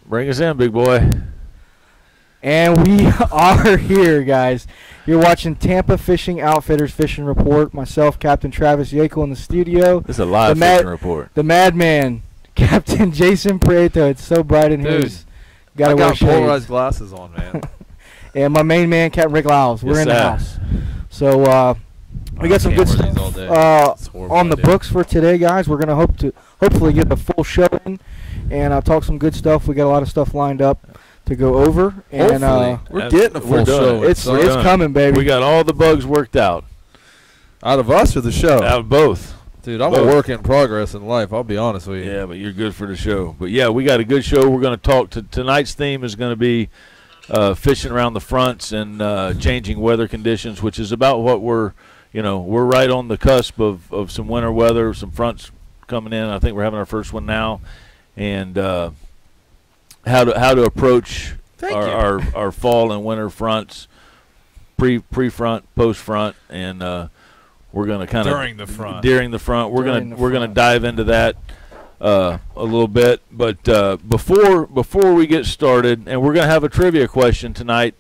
Bring us in, big boy. And we are here, guys. You're watching Tampa Fishing Outfitters Fishing Report. Myself, Captain Travis Yaeckel in the studio. This is a live fishing report. The madman, Captain Jason Prieto. It's so bright in here. Dude, I got polarized glasses on, man. And my main man, Captain Ric Liles. We're in the house. So we got some good stuff on the books for today, guys. We're going to hopefully get the full show in and talk some good stuff. We got a lot of stuff lined up to go over. And we're getting a full show. It's coming, baby. We got all the bugs worked out. Out of us or the show? Out of both. Dude, I'm a work in progress in life. I'll be honest with you. Yeah, but you're good for the show. But, yeah, we got a good show. We're going to talk. Tonight's theme is going to be fishing around the fronts and changing weather conditions, which is about what we're right on the cusp of some winter weather, some fronts coming in. I think we're having our first one now. And how to approach our fall and winter fronts, pre-front, post-front, and we're going to kind of during the front. We're going to dive into that a little bit. But before we get started, and we're going to have a trivia question tonight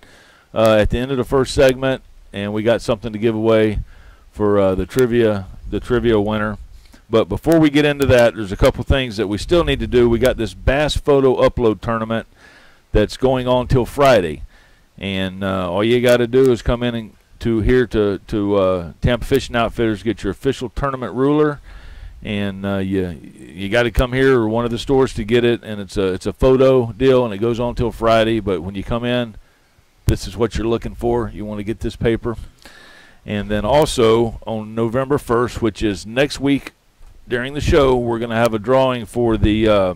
at the end of the first segment, and we got something to give away for the trivia winner. But before we get into that, there's a couple things that we still need to do. We got this bass photo upload tournament that's going on till Friday, and all you got to do is come in to Tampa Fishing Outfitters, get your official tournament ruler, and you got to come here or one of the stores to get it. And it's a photo deal, and it goes on till Friday. But when you come in, this is what you're looking for. You want to get this paper, and then also on November 1st, which is next week. During the show, we're going to have a drawing for the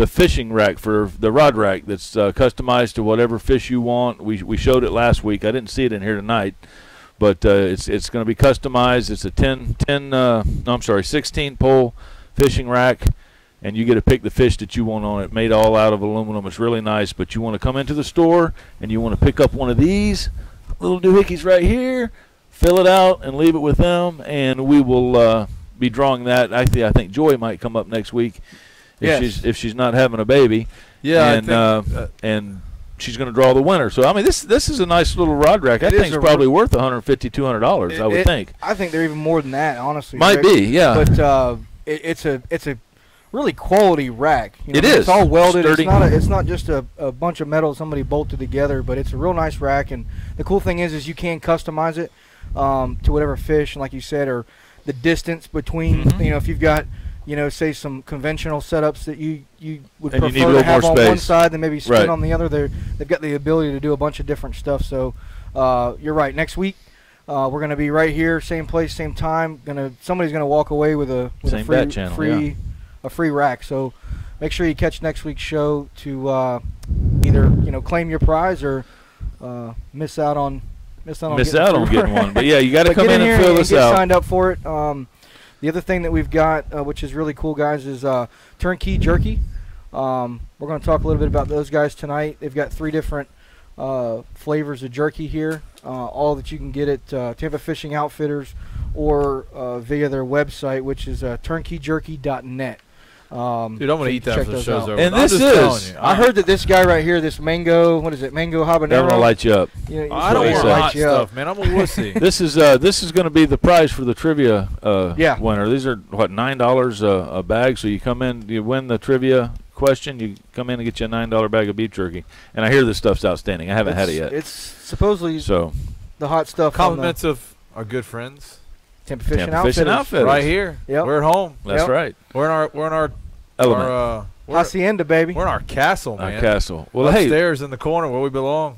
fishing rack, for the rod rack that's customized to whatever fish you want. We showed it last week. I didn't see it in here tonight, but it's going to be customized. It's a 16 pole fishing rack, and you get to pick the fish that you want on it. Made all out of aluminum. It's really nice. But you want to come into the store and you want to pick up one of these little doohickeys right here, fill it out, and leave it with them, and we will. Be drawing that. Actually, I think Joy might come up next week if she's not having a baby. Yeah, and she's going to draw the winner. So I mean, this is a nice little rod rack. I think it's probably worth $150, $200. I would think. I think they're even more than that, honestly. Might be, yeah. But it's a really quality rack. It is. It's all welded. Sturdy. It's not just a bunch of metal somebody bolted together, but it's a real nice rack. And the cool thing is you can customize it to whatever fish, and like you said, or the distance between, if you've got, say some conventional setups that you would and prefer to have on one side, then maybe spin on the other. They've got the ability to do a bunch of different stuff. So you're right. Next week we're going to be right here, same place, same time. Somebody's going to walk away with a free rack. So make sure you catch next week's show to either claim your prize or miss out on getting one. But yeah, you got to come in and fill this out. Get signed up for it. The other thing that we've got, which is really cool, guys, is Turnkey Jerky. We're going to talk a little bit about those guys tonight. They've got 3 different flavors of jerky here, all that you can get at Tampa Fishing Outfitters or via their website, which is turnkeyjerky.net. Dude, I'm going to eat that for the show's over. And this is, I heard that this guy right here, this mango, what is it, mango habanero? That will light you up. I don't want hot stuff, man. I'm a wussy. This is going to be the prize for the trivia winner. These are, $9 a bag? So you come in, you win the trivia question, you come in and get you a $9 bag of beef jerky. And I hear this stuff's outstanding. I haven't had it yet. It's supposedly the hot stuff. Compliments of our good friends. Tampa Fishing Outfitters. Right here. Yep. We're at home. That's right. We're in our element. Hacienda, baby. We're in our castle, man. Our castle. Well, upstairs in the corner where we belong.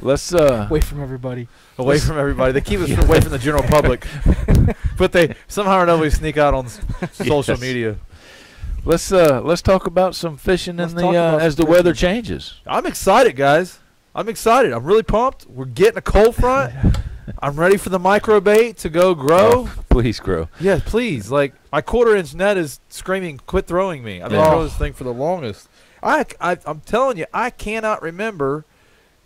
Let's away from everybody. Away from everybody. They keep us away from the general public, but they somehow or another we sneak out on social media. Let's talk about some fishing as the weather changes. I'm excited, guys. I'm excited. I'm really pumped. We're getting a cold front. I'm ready for the micro bait to go grow. Oh, please grow. Yeah, please. Like, my quarter-inch net is screaming, quit throwing me. I've been throwing this thing for the longest. I'm telling you, I cannot remember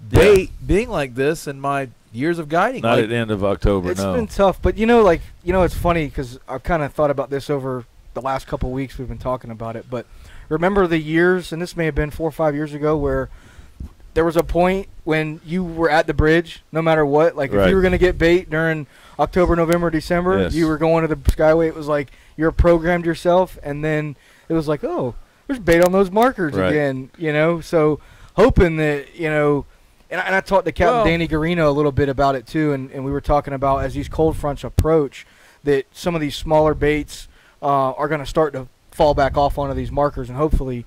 bait being like this in my years of guiding. Not at the end of October, It's been tough. But, it's funny because I've kind of thought about this over the last couple of weeks we've been talking about it. But remember the years, and this may have been 4 or 5 years ago, where there was a point when you were at the bridge no matter what. Like, if you were going to get bait during October, November, December, you were going to the Skyway. It was like you were programmed yourself, and then it was like, oh, there's bait on those markers again, So hoping that, and I talked to Captain Danny Garino a little bit about it too, and we were talking about as these cold fronts approach that some of these smaller baits are going to start to fall back off onto these markers and hopefully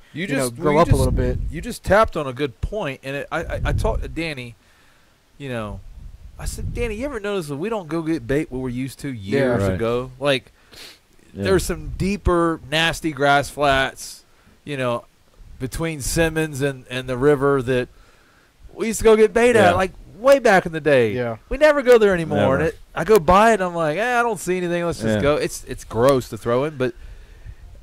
grow up a little bit. You just tapped on a good point, and I talked to Danny. I said, Danny, you ever notice that we don't go get bait where we used to years ago? Like, there's some deeper, nasty grass flats, between Simmons and the river that we used to go get bait at, like, way back in the day. Yeah. We never go there anymore. And I go by it, and I'm like, I don't see anything. Let's just go. It's gross to throw in, but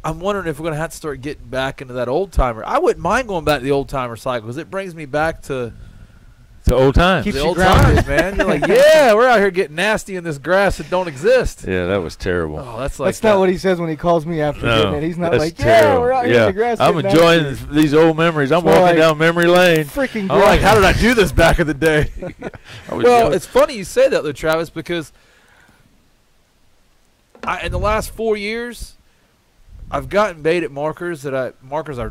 I'm wondering if we're going to have to start getting back into that old-timer. I wouldn't mind going back to the old-timer cycle because it brings me back to old times. Keeps the you old grounded. times, man. You're like, we're out here getting nasty in this grass that don't exist. Yeah, that was terrible. Oh, that's like that's not what he says when he calls me after getting it. He's not like, terrible. we're out here in the grass. I'm enjoying these old memories. I'm walking down memory lane. Freaking I'm like, how did I do this back in the day? Well, it's funny you say that, though, Travis, because in the last 4 years, I've gotten bait at markers I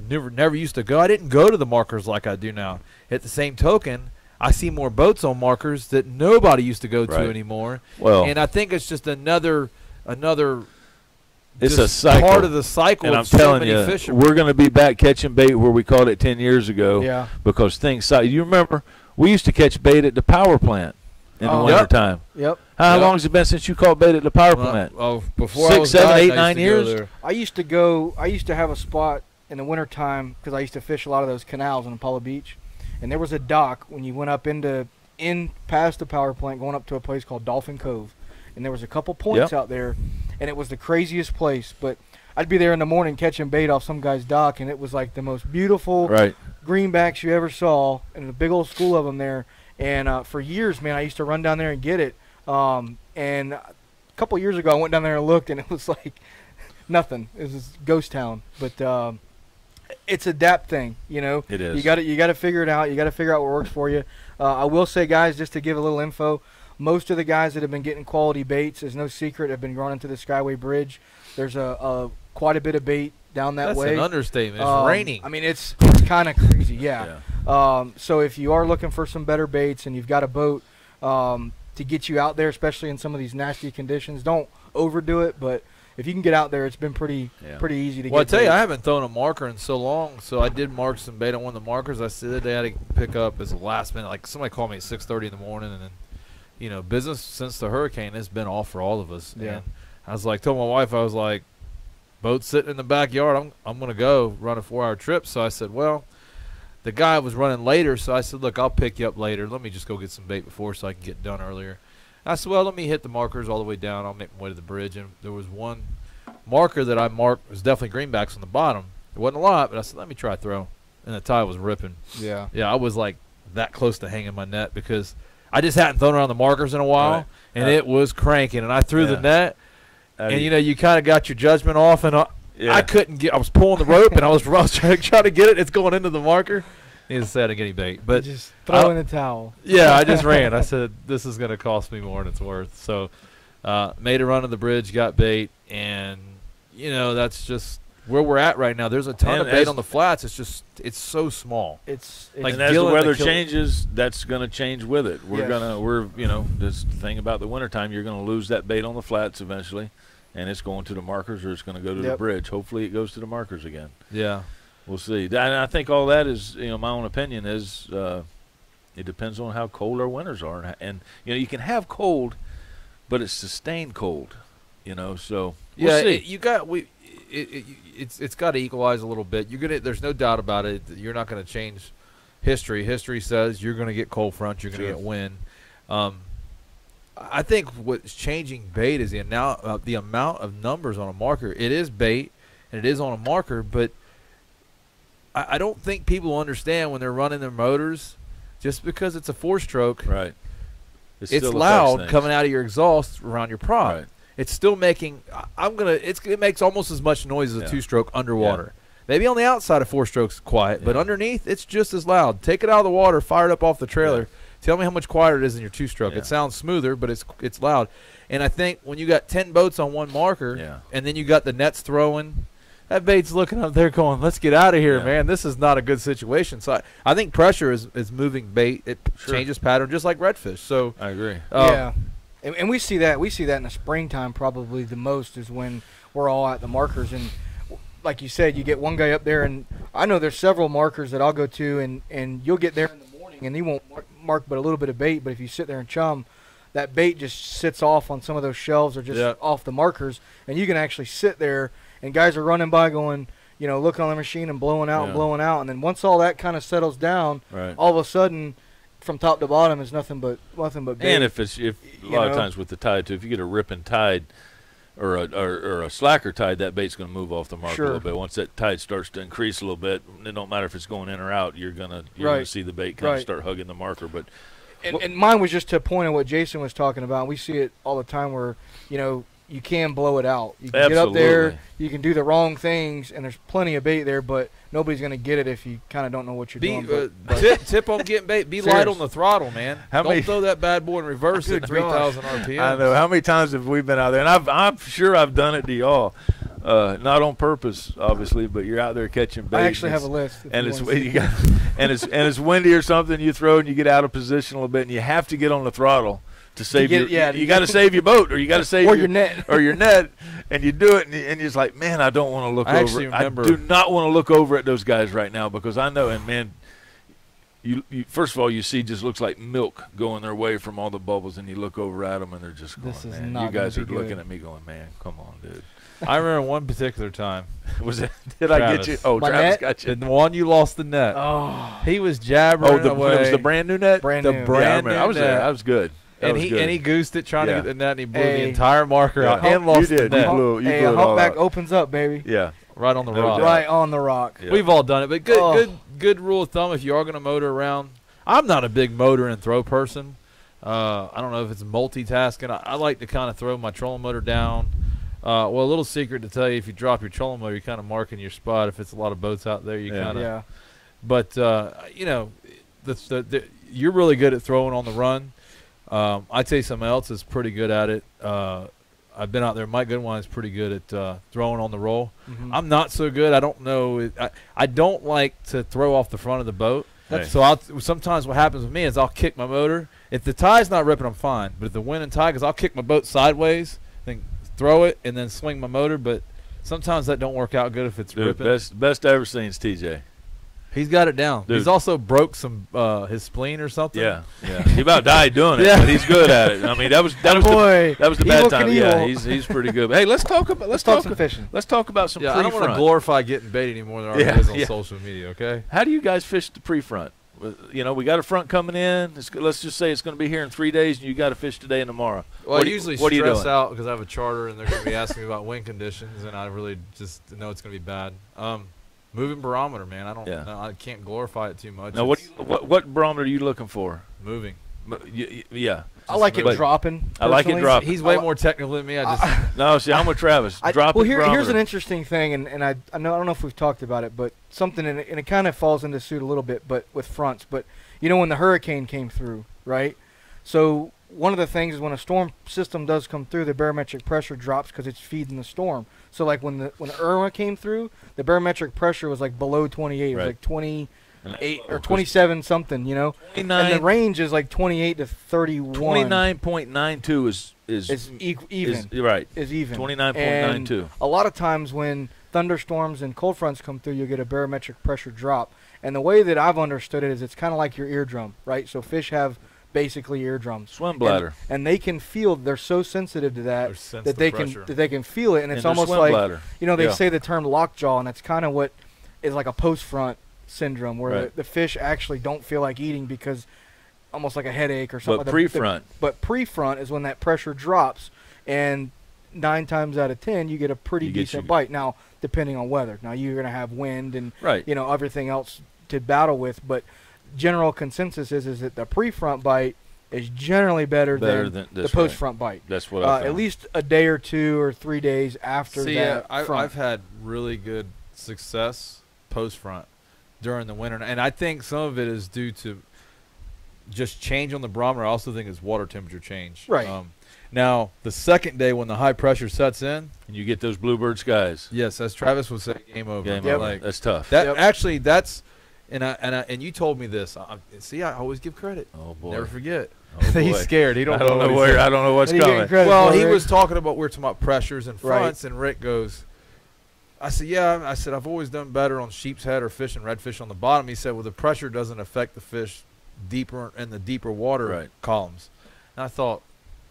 never used to go. I didn't go to the markers like I do now. At the same token, I see more boats on markers that nobody used to go to anymore. Well, and I think it's just another. It's a cycle. Part of the cycle. And I'm telling you, we're going to be back catching bait where we caught it 10 years ago. Yeah. Because things. You remember we used to catch bait at the power plant in the wintertime. Yep. How long has it been since you caught bait at the power plant? Before 6, 7, 8, 9 years. I used to have a spot in the wintertime because I used to fish a lot of those canals on Apollo Beach. And there was a dock when you went up past the power plant going up to a place called Dolphin Cove. And there was a couple points out there, and it was the craziest place. But I'd be there in the morning catching bait off some guy's dock, and it was like the most beautiful greenbacks you ever saw, and a big old school of them there. And for years, man, I used to run down there and get it. And a couple years ago, I went down there and looked, and it was like nothing. It was a ghost town. But it's a DAP thing, It is. You got to figure it out. You got to figure out what works for you. I will say, guys, just to give a little info, most of the guys that have been getting quality baits, is no secret, have been running to the Skyway Bridge. There's quite a bit of bait down that way. That's an understatement. It's raining. I mean, it's kind of crazy, yeah. So if you are looking for some better baits and you've got a boat to get you out there, especially in some of these nasty conditions, don't overdo it, but if you can get out there, it's been pretty easy to get. Well, I tell you, I haven't thrown a marker in so long, so I did mark some bait on one of the markers. I said that they had to pick up as a last minute. Like, somebody called me at 6:30 in the morning, and then, business since the hurricane has been off for all of us. Yeah. And I was like, told my wife, I was like, boat's sitting in the backyard. I'm going to go run a 4-hour trip. So I said, well, the guy was running later, so I said, look, I'll pick you up later. Let me just go get some bait before so I can get done earlier. I said, well, let me hit the markers all the way down. I'll make my way to the bridge. And there was one marker that I marked. It was definitely greenbacks on the bottom. It wasn't a lot, but I said, let me try throw. And the tide was ripping. Yeah. Yeah, I was like that close to hanging my net because I just hadn't thrown around the markers in a while, and it was cranking. And I threw the net, and, you kind of got your judgment off, and I couldn't get – I was pulling the rope, and I was trying to get it. It's going into the marker. Needless to say, I didn't get any bait. But just throw in the towel. Yeah, I just ran. I said, this is going to cost me more than it's worth. So made a run to the bridge, got bait, and, that's just where we're at right now. There's a ton of bait on the flats. It's so small. It's like, and as the weather changes, that's going to change with it. We're this thing about the wintertime, you're going to lose that bait on the flats eventually. and it's going to the markers or it's going to go to the bridge. Hopefully it goes to the markers again. Yeah. We'll see. And I think all that is, my own opinion is it depends on how cold our winters are. And you can have cold, but it's sustained cold, so we'll see. It's got to equalize a little bit. There's no doubt about it. You're not going to change history. History says you're going to get cold fronts, you're going to get wind. I think what's changing bait is the amount of numbers on a marker. It is bait, and it is on a marker, but I don't think people understand when they're running their motors, just because it's a 4-stroke, right? It's loud coming out of your exhaust around your prop. Right. It's still making. It makes almost as much noise as a 2-stroke underwater. Yeah. Maybe on the outside of 4-strokes quiet, but underneath it's just as loud. Take it out of the water, fire it up off the trailer. Yeah. Tell me how much quieter it is in your 2-stroke. Yeah. It sounds smoother, but it's loud. And I think when you got 10 boats on one marker, and then you got the nets throwing, that bait's looking up there going, let's get out of here, man. This is not a good situation. So I think pressure is moving bait. It changes pattern just like redfish. So I agree. And we see that. We see that in the springtime probably the most is when we're all at the markers. And like you said, you get one guy up there, and I know there's several markers that I'll go to, and you'll get there in the morning, and he won't mark but a little bit of bait. But if you sit there and chum, that bait just sits off on some of those shelves or just off the markers, and you can actually sit there, and guys are running by going, looking on the machine and blowing out and blowing out. And then once all that kind of settles down, all of a sudden, from top to bottom is nothing but bait. And if a lot of times with the tide too, if you get a ripping tide or a slacker tide, that bait's going to move off the marker a little bit. Once that tide starts to increase a little bit, it don't matter if it's going in or out. You're gonna see the bait kind of start hugging the marker. But and mine was just to point on what Jason was talking about. We see it all the time where you can blow it out. You can get up there, you can do the wrong things, and there's plenty of bait there, but nobody's going to get it if you kind of don't know what you're doing. Tip on getting bait. Be light on the throttle, man. Don't throw that bad boy in reverse at 3,000 RPM. I know. How many times have we been out there? And I'm sure I've done it to y'all. Not on purpose, obviously, but you're out there catching bait. I actually have a list. And it's windy or something. You throw and you get out of position a little bit, and you have to get on the throttle to save you got to save your boat, or you got to save your net, and you do it, and you're just like, man, I don't want to look over. I do not want to look over at those guys right now because I know, and man, you first of all, you see just looks like milk going their way from all the bubbles, and you look over at them, and they're just going, man, you guys are looking at me going, man, come on, dude. I remember one particular time. Was it? Did I get you? Oh, Travis got you. The one you lost the net. Oh, he was jabbering away. It was the brand new net. Brand new. I was there. I was good. And he goosed it trying to get the net, and he blew the entire marker out and lost the net. You blew a humpback opens up, baby. Yeah, right on the rock. Right on the rock. Yeah. We've all done it, but good rule of thumb if you are going to motor around. I'm not a big motor and throw person. I don't know if it's multitasking. I like to kind of throw my trolling motor down. Well, a little secret to tell you: if you drop your trolling motor, you're kind of marking your spot. If it's a lot of boats out there, you kind of. Yeah. But you're really good at throwing on the run. I'd say someone else is pretty good at it. I've been out there. Mike Goodwine is pretty good at throwing on the roll. Mm-hmm. I'm not so good. I don't know. I don't like to throw off the front of the boat. So sometimes what happens with me is I'll kick my motor. If the tide's not ripping, I'm fine. But if the wind and tide, because I'll kick my boat sideways, then throw it, and then swing my motor. But sometimes that don't work out good if it's ripping. Best I ever seen is TJ. He's got it down. Dude. He's also broke some his spleen or something. Yeah. He about died doing it, but he's good at it. I mean, that was the bad time. Yeah, he's pretty good. But hey, let's talk some fishing. Let's talk about some pre-front. I don't want to glorify getting bait anymore than it is on social media. Okay. How do you guys fish the pre-front? We got a front coming in. Let's just say it's going to be here in 3 days, and you got to fish today and tomorrow. Well, I usually stress out because I have a charter, and they're going to be asking me about wind conditions, and I really just know it's going to be bad. Moving barometer, man. I can't glorify it too much. Now, what barometer are you looking for? Moving. Yeah. I like it dropping. I like it dropping. He's way more technical than me. I'm with Travis. Dropping. Well, here's an interesting thing, and I don't know if we've talked about it, but something, and it kind of falls into suit a little bit, but with fronts. But when the hurricane came through, right? So one of the things is when a storm system does come through, the barometric pressure drops because it's feeding the storm. So like when Irma came through, the barometric pressure was like below 28. It was like 20, 8 or 27 something, you know. 29, and the range is like 28 to 31. 29.92 is even. Right. Is even. 29.92. A lot of times when thunderstorms and cold fronts come through, you'll get a barometric pressure drop. And the way that I've understood it is it's kind of like your eardrum, right? So fish have basically eardrums. Swim bladder. And they can feel, they're so sensitive to that that they can feel it, and it's almost swim like bladder. You know, they say the term lockjaw, and that's kind of what is like a post front syndrome, where the fish actually don't feel like eating because almost like a headache or something. But pre-front. But pre-front is when that pressure drops, and 9 times out of 10 you get a pretty decent bite. Now, depending on weather. Now you're going to have wind and you know, everything else to battle with, but general consensus is that the pre-front bite is generally better than the post-front bite. That's what I found. At least a day or 2 or 3 days after that. I've had really good success post-front during the winter, and I think some of it is due to just change on the barometer. I also think it's water temperature change. Right. Now, the second day when the high pressure sets in, and you get those bluebird skies. Yes, as Travis would say, game over. Game over. Like, that's tough. That actually, that's and you told me this. See, I always give credit. Oh boy, never forget. Oh boy. He's scared. He don't I don't know where. I don't know what's coming. Well, he was talking about we're talking about pressures and fronts, and Rick goes. I said, yeah. I said, I've always done better on sheep's head or fish and redfish on the bottom. He said, well, the pressure doesn't affect the fish deeper in the deeper water columns. And I thought,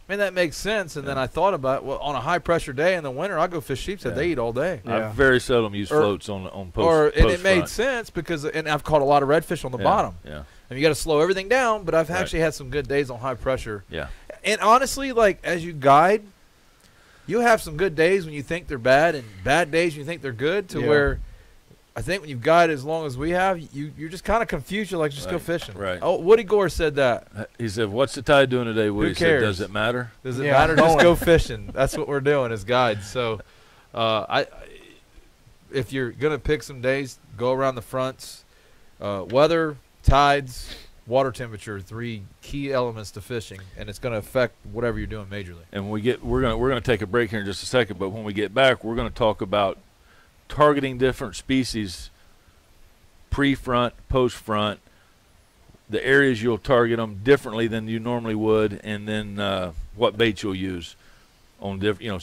man, that makes sense. And then I thought about, well, on a high pressure day in the winter, I go fish sheep's head. They eat all day. I very seldom use floats on post. And it made sense because, and I've caught a lot of redfish on the bottom. Yeah. And you got to slow everything down. But I've actually had some good days on high pressure. Yeah. And honestly, like as you guide, you have some good days when you think they're bad and bad days when you think they're good, to where I think when you guide as long as we have, you're just kind of confused. You're like, just go fishing. Right. Oh, Woody Gore said that. He said, what's the tide doing today, Woody? Who cares? Said, does it matter? Does it matter? Just go fishing. That's what we're doing as guides. So if you're going to pick some days, go around the fronts. Weather, tides, water temperature, 3 key elements to fishing, and it's going to affect whatever you're doing majorly. And we're going to take a break here in just a second, but when we get back, we're going to talk about targeting different species, pre-front, post-front, the areas you'll target them differently than you normally would, and then what baits you'll use on different, you know,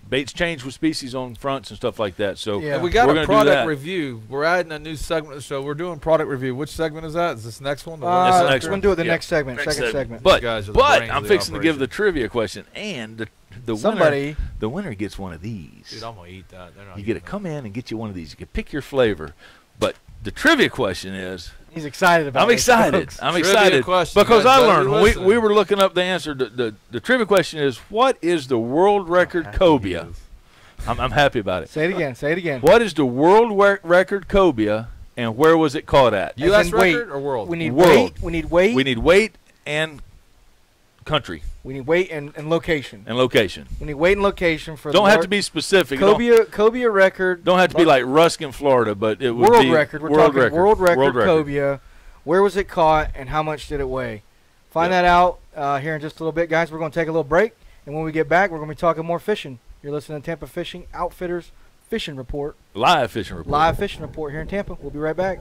baits change with species on fronts and stuff like that. So and we got a product review. We're adding a new segment of the show. We're doing product review. Which segment is that? Is this next one? That's the next one. We're going to do it the next segment, second segment. But I'm fixing to give the trivia question, and the winner gets one of these. Dude, I'm going to eat that. You get to come in and get you one of these. You can pick your flavor. But the trivia question is, he's excited about it. I'm excited because I learned when we were looking up the answer. The trivia question is, what is the world record cobia? I'm happy about it. Say it again. What is the world record cobia, and where was it caught at? U.S. record or world? We need world. We need weight. We need weight and country. We need weight and location. We need weight and location for. Don't have to be specific. Cobia record. Don't have to be like Ruskin, Florida, but it would be world record. We're talking world record cobia. Where was it caught, and how much did it weigh? Find that out here in just a little bit, guys. We're going to take a little break, and when we get back, we're going to be talking more fishing. You're listening to Tampa Fishing Outfitters Fishing Report. Live fishing report here in Tampa. We'll be right back.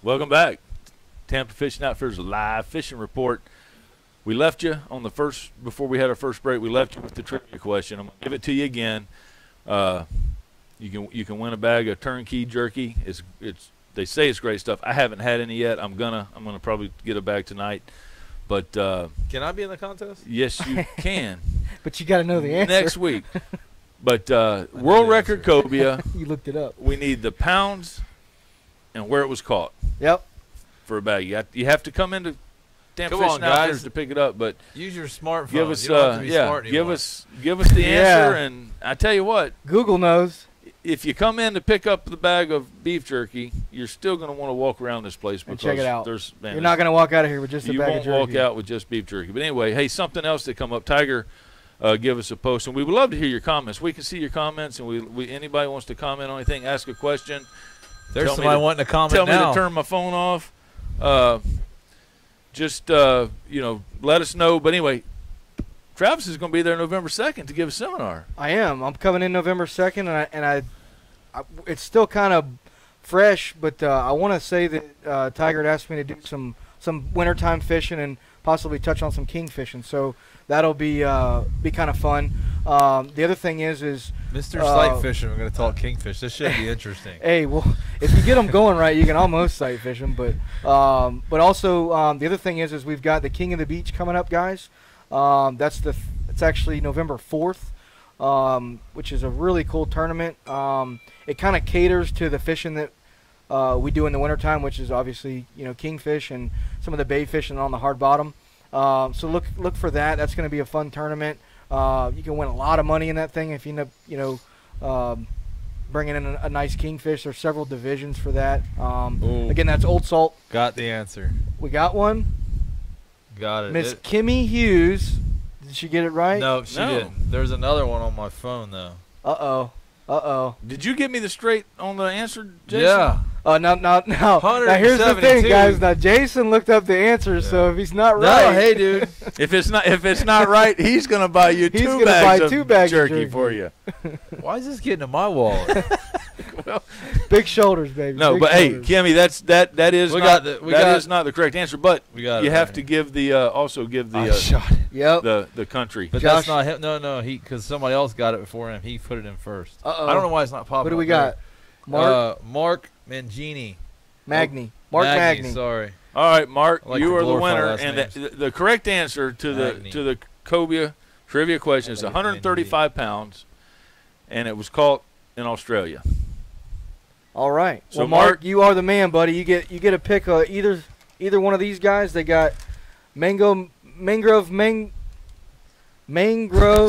Welcome back. Tampa Fishing Outfitters Live Fishing Report. We left you on the first, before we had our first break, we left you with the trivia question. I'm going to give it to you again. You can win a bag of turnkey jerky. They say it's great stuff. I haven't had any yet. I'm gonna probably get a bag tonight. But can I be in the contest? Yes, you can. But you got to know the answer next week. But world record cobia. You looked it up. We need the pounds and where it was caught. Yep. for a bag. You have to come into Tampa Come on, Fishing Outfitters guys. to pick it up. But Use your smartphone. give us you don't have to be smart give anymore. us the answer. And I tell you what, Google knows. if you come in to pick up the bag of beef jerky, you're still going to want to walk around this place And because check it out. there's man, You're not going to walk out of here with just a you bag won't of jerky. walk out with just beef jerky. But anyway, hey, something else that come up, Tiger, give us a post, and we would love to hear your comments. We can see your comments, and we anybody wants to comment on anything, ask a question. There's somebody wanting to comment Tell now. me to turn my phone off. Just let us know. But anyway, Travis is going to be there November 2nd to give a seminar. I am. I'm coming in November 2nd, and I it's still kind of fresh, but I want to say that Tiger had asked me to do some wintertime fishing and possibly touch on some king fishing. So that'll be kind of fun. The other thing is Mr. Sight Fishing, we're going to talk kingfish. This should be interesting. Hey, well, if you get them going right, you can almost sight fish them. But also the other thing is we've got the King of the Beach coming up, guys. It's actually November 4th, which is a really cool tournament. It kind of caters to the fishing that we do in the wintertime, which is obviously kingfish and some of the bay fishing on the hard bottom. So look for that. That's going to be a fun tournament. You can win a lot of money in that thing if you end up bringing in a nice kingfish. There's several divisions for that. Again, that's Old Salt. Got the answer. We got one. Got it. Miss Kimmy Hughes. Did she get it right? No, she didn't. There's another one on my phone, though. Uh-oh. Did you get me the straight on the answer, Jason? Yeah. Now here's the thing, guys. Now Jason looked up the answer, so if he's not right, No, hey, dude. If it's not right, he's going to buy you He's two gonna bags buy of two bags of jerky jerky. for you. Why is this getting in my wallet? Well, big shoulders, baby. no, big but hey, shoulders. Kimmy, that is not the correct answer. But We got you it have right to here. give the also give I the shot it. Yep. the country. But Josh- that's not him. No, because somebody else got it before him. He put it in first. Uh-oh. I don't know why it's not popping. What do we up got? there. Mark Mangini. Magny. Mark Magny. Sorry. All right, Mark, I like you to are the glorify winner, last and names. the correct answer to Magny. the cobia trivia question is I like 135 pounds, and it was caught in Australia. All right. So, Well, Mark, Mark- you are the man, buddy. You get a pick either one of these guys. They got mangrove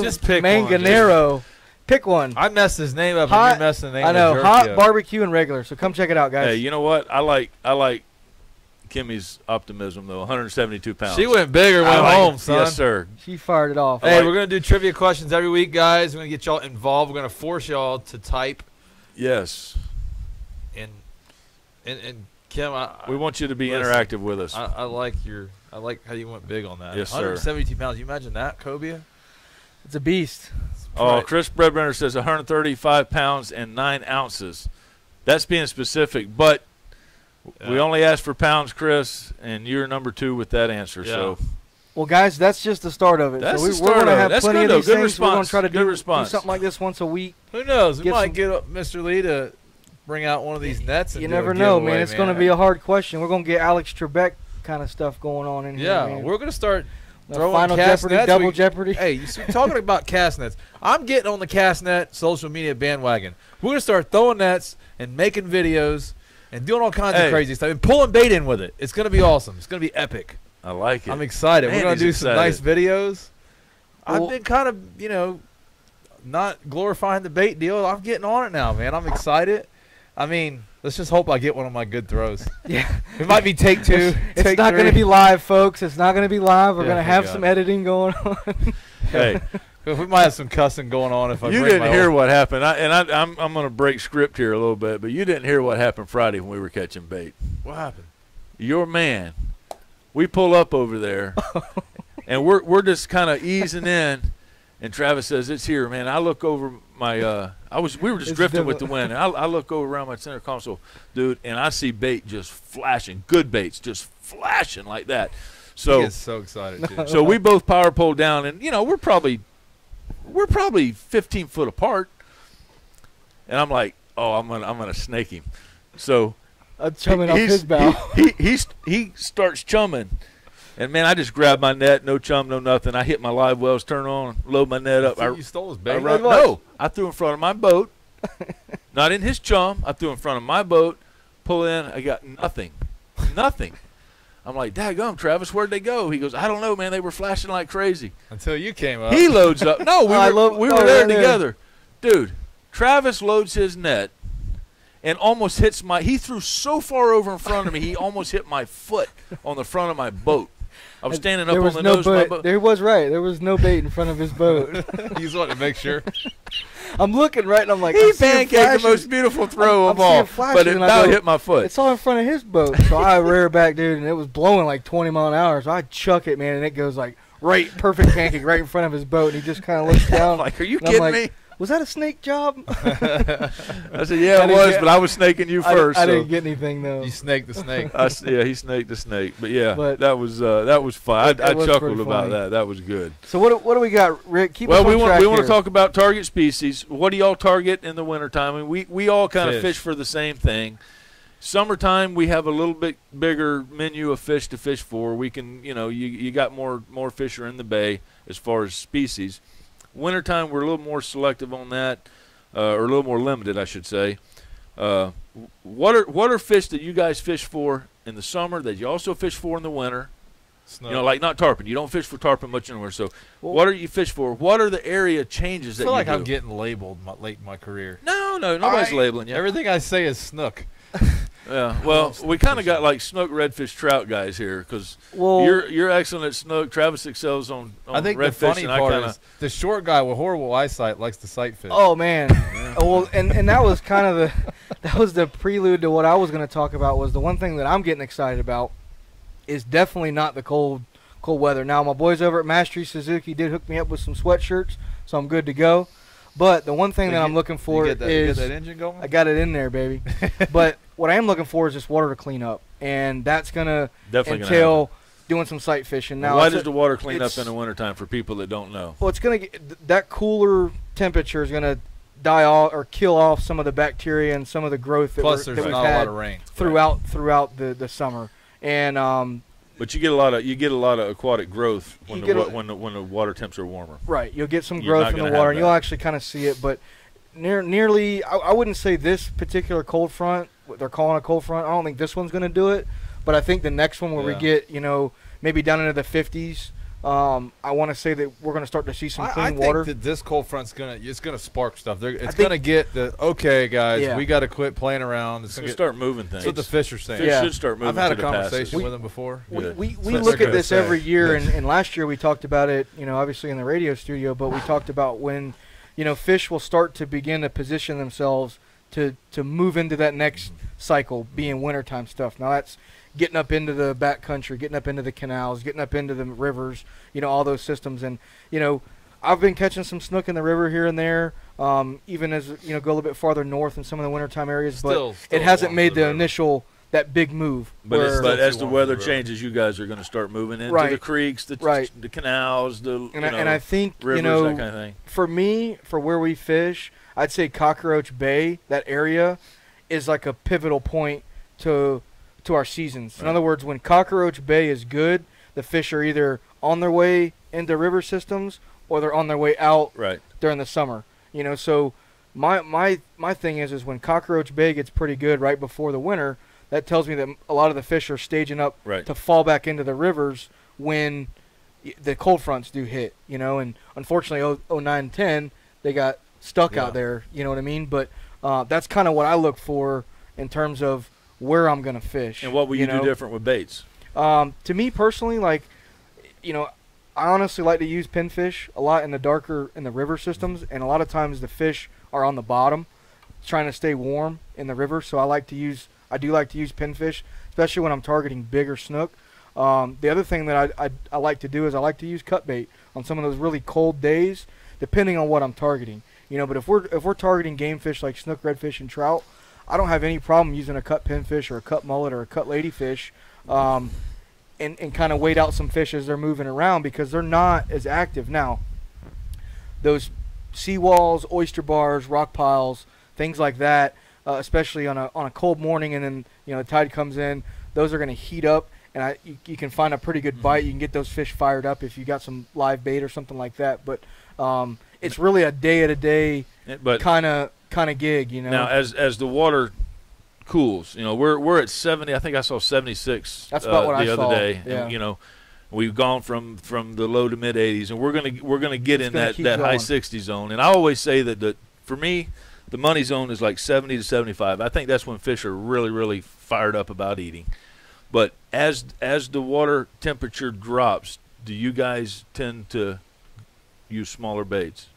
Just pick one, manganero. Pick one. I messed his name up, Hot- and you messed the name I know, of the jerky hot up. barbecue and regular. So come check it out, guys. Hey, you know what? I like Kimmy's optimism though. 172 pounds. She went big or I went like home, it. son. Yes, sir. She fired it off. Hey, we're going to do trivia questions every week, guys. We're going to get y'all involved. We're going to force y'all to type. Yes. And Kim, We want you to be Listen, interactive with us. I like how you went big on that. Yes, sir. 172 pounds. You imagine that, Cobia? It's a beast. Oh, Chris Bredbrenner says 135 pounds and 9 ounces. That's being specific, but we only asked for pounds, Chris, and you're number 2 with that answer. Yeah. So Well, guys, that's just the start of it. That's so the we're start going to of it. have That's plenty good, of these though. Good things. We're going to response. try to Good do response. something like this once a week. Who knows? We Get might some- get up Mr. Lee to bring out one of these nets. And You do a never know, giveaway, man. It's going to be a hard question. We're going to get Alex Trebek kind of stuff going on in here, Yeah, man. we're going to start The throwing Final cast Jeopardy, nets. Double Jeopardy. Hey, you see, talking about cast nets, I'm getting on the cast net social media bandwagon. We're going to start throwing nets and making videos and doing all kinds of crazy stuff and pulling bait in with it. It's going to be awesome. It's going to be epic. I like it. I'm excited. Man, We're going to do he's some nice excited. videos. Well- I've been kind of, not glorifying the bait deal. I'm getting on it now, man. I'm excited. I mean, let's just hope I get one of my good throws. Yeah. It might be take 2. It's take not going to 3. be live, folks. It's not going to be live. We're Yeah, going to thank have God. some editing going on. Hey, We might have some cussing going on if I you bring didn't my hear old- what happened. I'm going to break script here a little bit, but you didn't hear what happened Friday when we were catching bait. What happened? Your man, we pull up over there, and we're just kind of easing in, and Travis says, "It's here, man." I look over my we were just It's drifting with different. the wind. And I look over around my center console, dude, and I see bait just flashing, good baits just flashing like that. He So gets so excited, too. so we both power pole down, and we're probably 15 foot apart, and I'm like, oh, I'm gonna snake him. So I'm chumming off his bow. he starts chumming, and man, I just grab my net, no chum, no nothing. I hit my live wells, turn on, load my net up. You stole his bait? I threw in front of my boat, not in his chum. I threw in front of my boat, pull in. I got nothing. I'm like, daggum, Travis, where'd they go? He goes, I don't know, man. They were flashing like crazy. Until you came up. He loads up. No, we were there together. Dude, Travis loads his net and almost hits he threw so far over in front of me, he almost hit my foot on the front of my boat. I was standing up on the nose of my boat. There was There was no bait in front of his boat. He just wanted to make sure. I'm looking right, and I'm like, he pancaked the most beautiful throw of all, but it about hit my foot. It's all in front of his boat. So I rear back, dude, and it was blowing like 20 mile an hour. So I chuck it, man, and it goes like perfect pancake right in front of his boat, and he just kind of looks down. I'm like, are you kidding me? Was that a snake job? I said, yeah, it was, but I was snaking you first. I didn't get anything, though. You snaked the snake. Yeah, he snaked the snake. But, yeah, that was fun. I chuckled about that. That was good. So what do we got, Rick? Keep us on we track want to talk about target species. What do y'all target in the wintertime? I mean, we all kind of fish for the same thing. Summertime, we have a little bit bigger menu of fish to fish for. We can, you got more fish are in the bay as far as species. Wintertime, we're a little more selective on that, or a little more limited, I should say. What are fish that you guys fish for in the summer that you also fish for in the winter? Snow. Like not tarpon. You don't fish for tarpon much in the winter. So what are you fish for? What are the area changes that you do? I feel like I'm getting labeled late in my career. No, nobody's labeling you. Everything I say is snook. Yeah, well, we kind of got like snook, redfish, trout guys here because you're excellent at snook. Travis excels on I think redfish. The funny part is the short guy with horrible eyesight likes to sight fish. Oh man, well, and that was kind of the prelude to what I was going to talk about. Was the one thing that I'm getting excited about is definitely not the cold weather. Now my boys over at Mastery Suzuki did hook me up with some sweatshirts, so I'm good to go. But the one thing that I'm looking for is you get that engine going? I got it in there, baby. But what I am looking for is just water to clean up, and that's gonna entail doing some sight fishing. Now, why does the water clean up in the wintertime for people that don't know? Well, it's gonna get that cooler temperature is gonna die off or kill off some of the bacteria and some of the growth that Plus, there's we've not had a lot of rain throughout the summer, and but you get a lot of aquatic growth when the water temps are warmer. Right, you'll get some growth in the water, and you'll actually kind of see it. But nearly, I wouldn't say this particular cold front, what they're calling a cold front. I don't think this one's going to do it. But I think the next one where we get maybe down into the 50s. I want to say that we're going to start to see some clean water. I think that this cold front's gonna spark stuff. It's gonna get okay, guys. We got to quit playing around. It's gonna start moving things. That's what the fish are saying. Fish should start moving. I've had a conversation with them before. We look at this every year, and last year we talked about it. Obviously in the radio studio, but we talked about when fish will start to begin to position themselves to move into that next cycle, being wintertime stuff. Now that's getting up into the back country, getting up into the canals, getting up into the rivers, all those systems. And, I've been catching some snook in the river here and there, even as, go a little bit farther north in some of the wintertime areas. But it hasn't made the initial, that big move. But as the weather changes, you guys are going to start moving into the creeks, the canals, and I think, rivers, that kind of thing. For me, for where we fish, I'd say Cockroach Bay, that area, is like a pivotal point to our seasons. In other words, when Cockroach Bay is good, the fish are either on their way into river systems or they're on their way out during the summer. So my thing is when Cockroach Bay gets pretty good right before the winter, that tells me that a lot of the fish are staging up to fall back into the rivers when the cold fronts do hit. And unfortunately 09-10 they got stuck out there, you know what I mean? But that's kind of what I look for in terms of where I'm going to fish. And what will you do different with baits? To me personally, I honestly like to use pinfish a lot in the river systems, and a lot of times the fish are on the bottom trying to stay warm in the river, so I do like to use pinfish, especially when I'm targeting bigger snook. The other thing that I like to do is I like to use cut bait on some of those really cold days, depending on what I'm targeting. But if we're targeting game fish like snook, redfish, and trout, I don't have any problem using a cut pinfish or a cut mullet or a cut ladyfish, and kind of wait out some fish as they're moving around because they're not as active. Now, those seawalls, oyster bars, rock piles, things like that, especially on a cold morning, and then the tide comes in, those are going to heat up, and you can find a pretty good bite. You can get those fish fired up if you got some live bait or something like that. But it's really a day-to-day kind of gig, Now, as the water cools. You know, we're at 70. I think I saw 76 That's about what the I other saw. day. Yeah. And, you know, we've gone from the low to mid 80s, and we're gonna get in that high 60 zone. And I always say that for me, the money zone is like 70 to 75. I think that's when fish are really, really fired up about eating. But as the water temperature drops, do you guys tend to use smaller baits?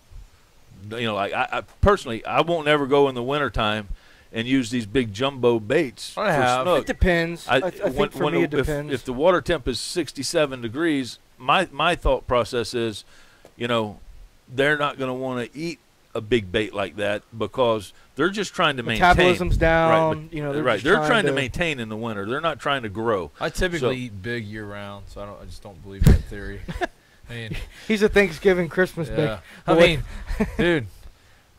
You know, like I personally, I won't ever go in the wintertime and use these big jumbo baits for snook. It depends. I think for me it depends. If the water temp is 67 degrees, my thought process is, you know, they're not going to want to eat a big bait like that because they're just trying to maintain. Metabolism's down. Right, you know, they're trying to maintain in the winter. They're not trying to grow. I typically eat big year round, so I just don't believe that theory. I mean, he's a Thanksgiving, Christmas bait. I mean, dude,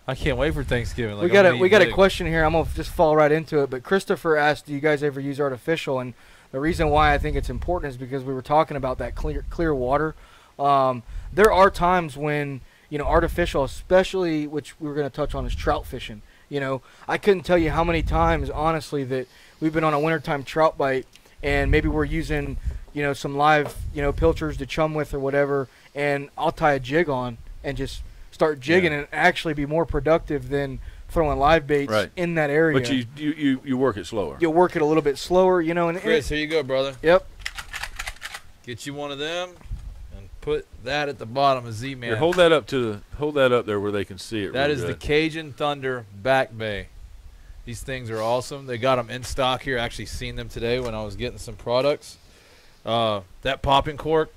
I can't wait for Thanksgiving. Like, we got a question here. I'm gonna just fall right into it. But Christopher asked, "Do you guys ever use artificial?" And the reason why I think it's important is because we were talking about that clear water. There are times when, you know, artificial, especially, which we were going to touch on, is trout fishing. You know, I couldn't tell you how many times, honestly, that we've been on a wintertime trout bite, and maybe we're using, you know, some live, you know, pilchers to chum with or whatever, and I'll tie a jig on and just start jigging and actually be more productive than throwing live baits in that area. But you work it slower. You'll work it a little bit slower, you know. And Chris, here you go, brother. Yep. Get you one of them. Put that at the bottom of Z-Man. Here, hold that up there where they can see it. That really is the Cajun Thunder Back Bay. These things are awesome. They got them in stock here. I actually seen them today when I was getting some products. That popping cork,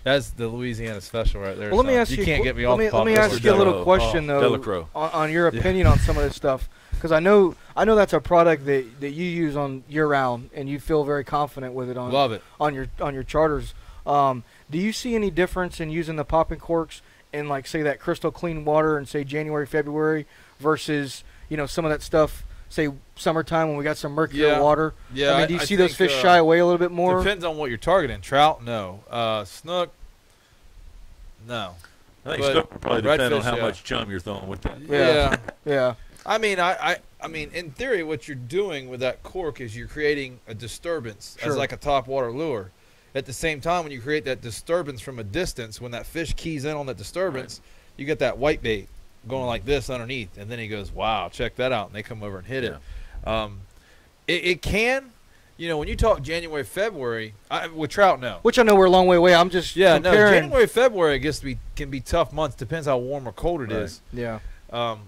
that's the Louisiana special right there. Well, let me ask you can't get me off. Let me ask you a little question though, on your opinion on some of this stuff, because I know that's a product that you use on year round and you feel very confident with it on. Love it on your charters. Do you see any difference in using the popping corks in, like, say, that crystal clean water in, say, January, February versus, you know, some of that stuff, say, summertime when we got some murkier water? Yeah. I mean, do you see those fish shy away a little bit more? Depends on what you're targeting. Trout, no. Snook, no. I think snook probably depends on how much chum you're throwing with that. Yeah. Yeah. I mean, in theory, what you're doing with that cork is you're creating a disturbance as like a top water lure. At the same time, when you create that disturbance from a distance, when that fish keys in on that disturbance, you get that white bait going like this underneath, and then he goes, wow, check that out, and they come over and hit it. It can, you know, when you talk January, February, with trout, no. Which I know we're a long way away. I'm just comparing. January, February, I guess, can be tough months. Depends how warm or cold it is. Yeah.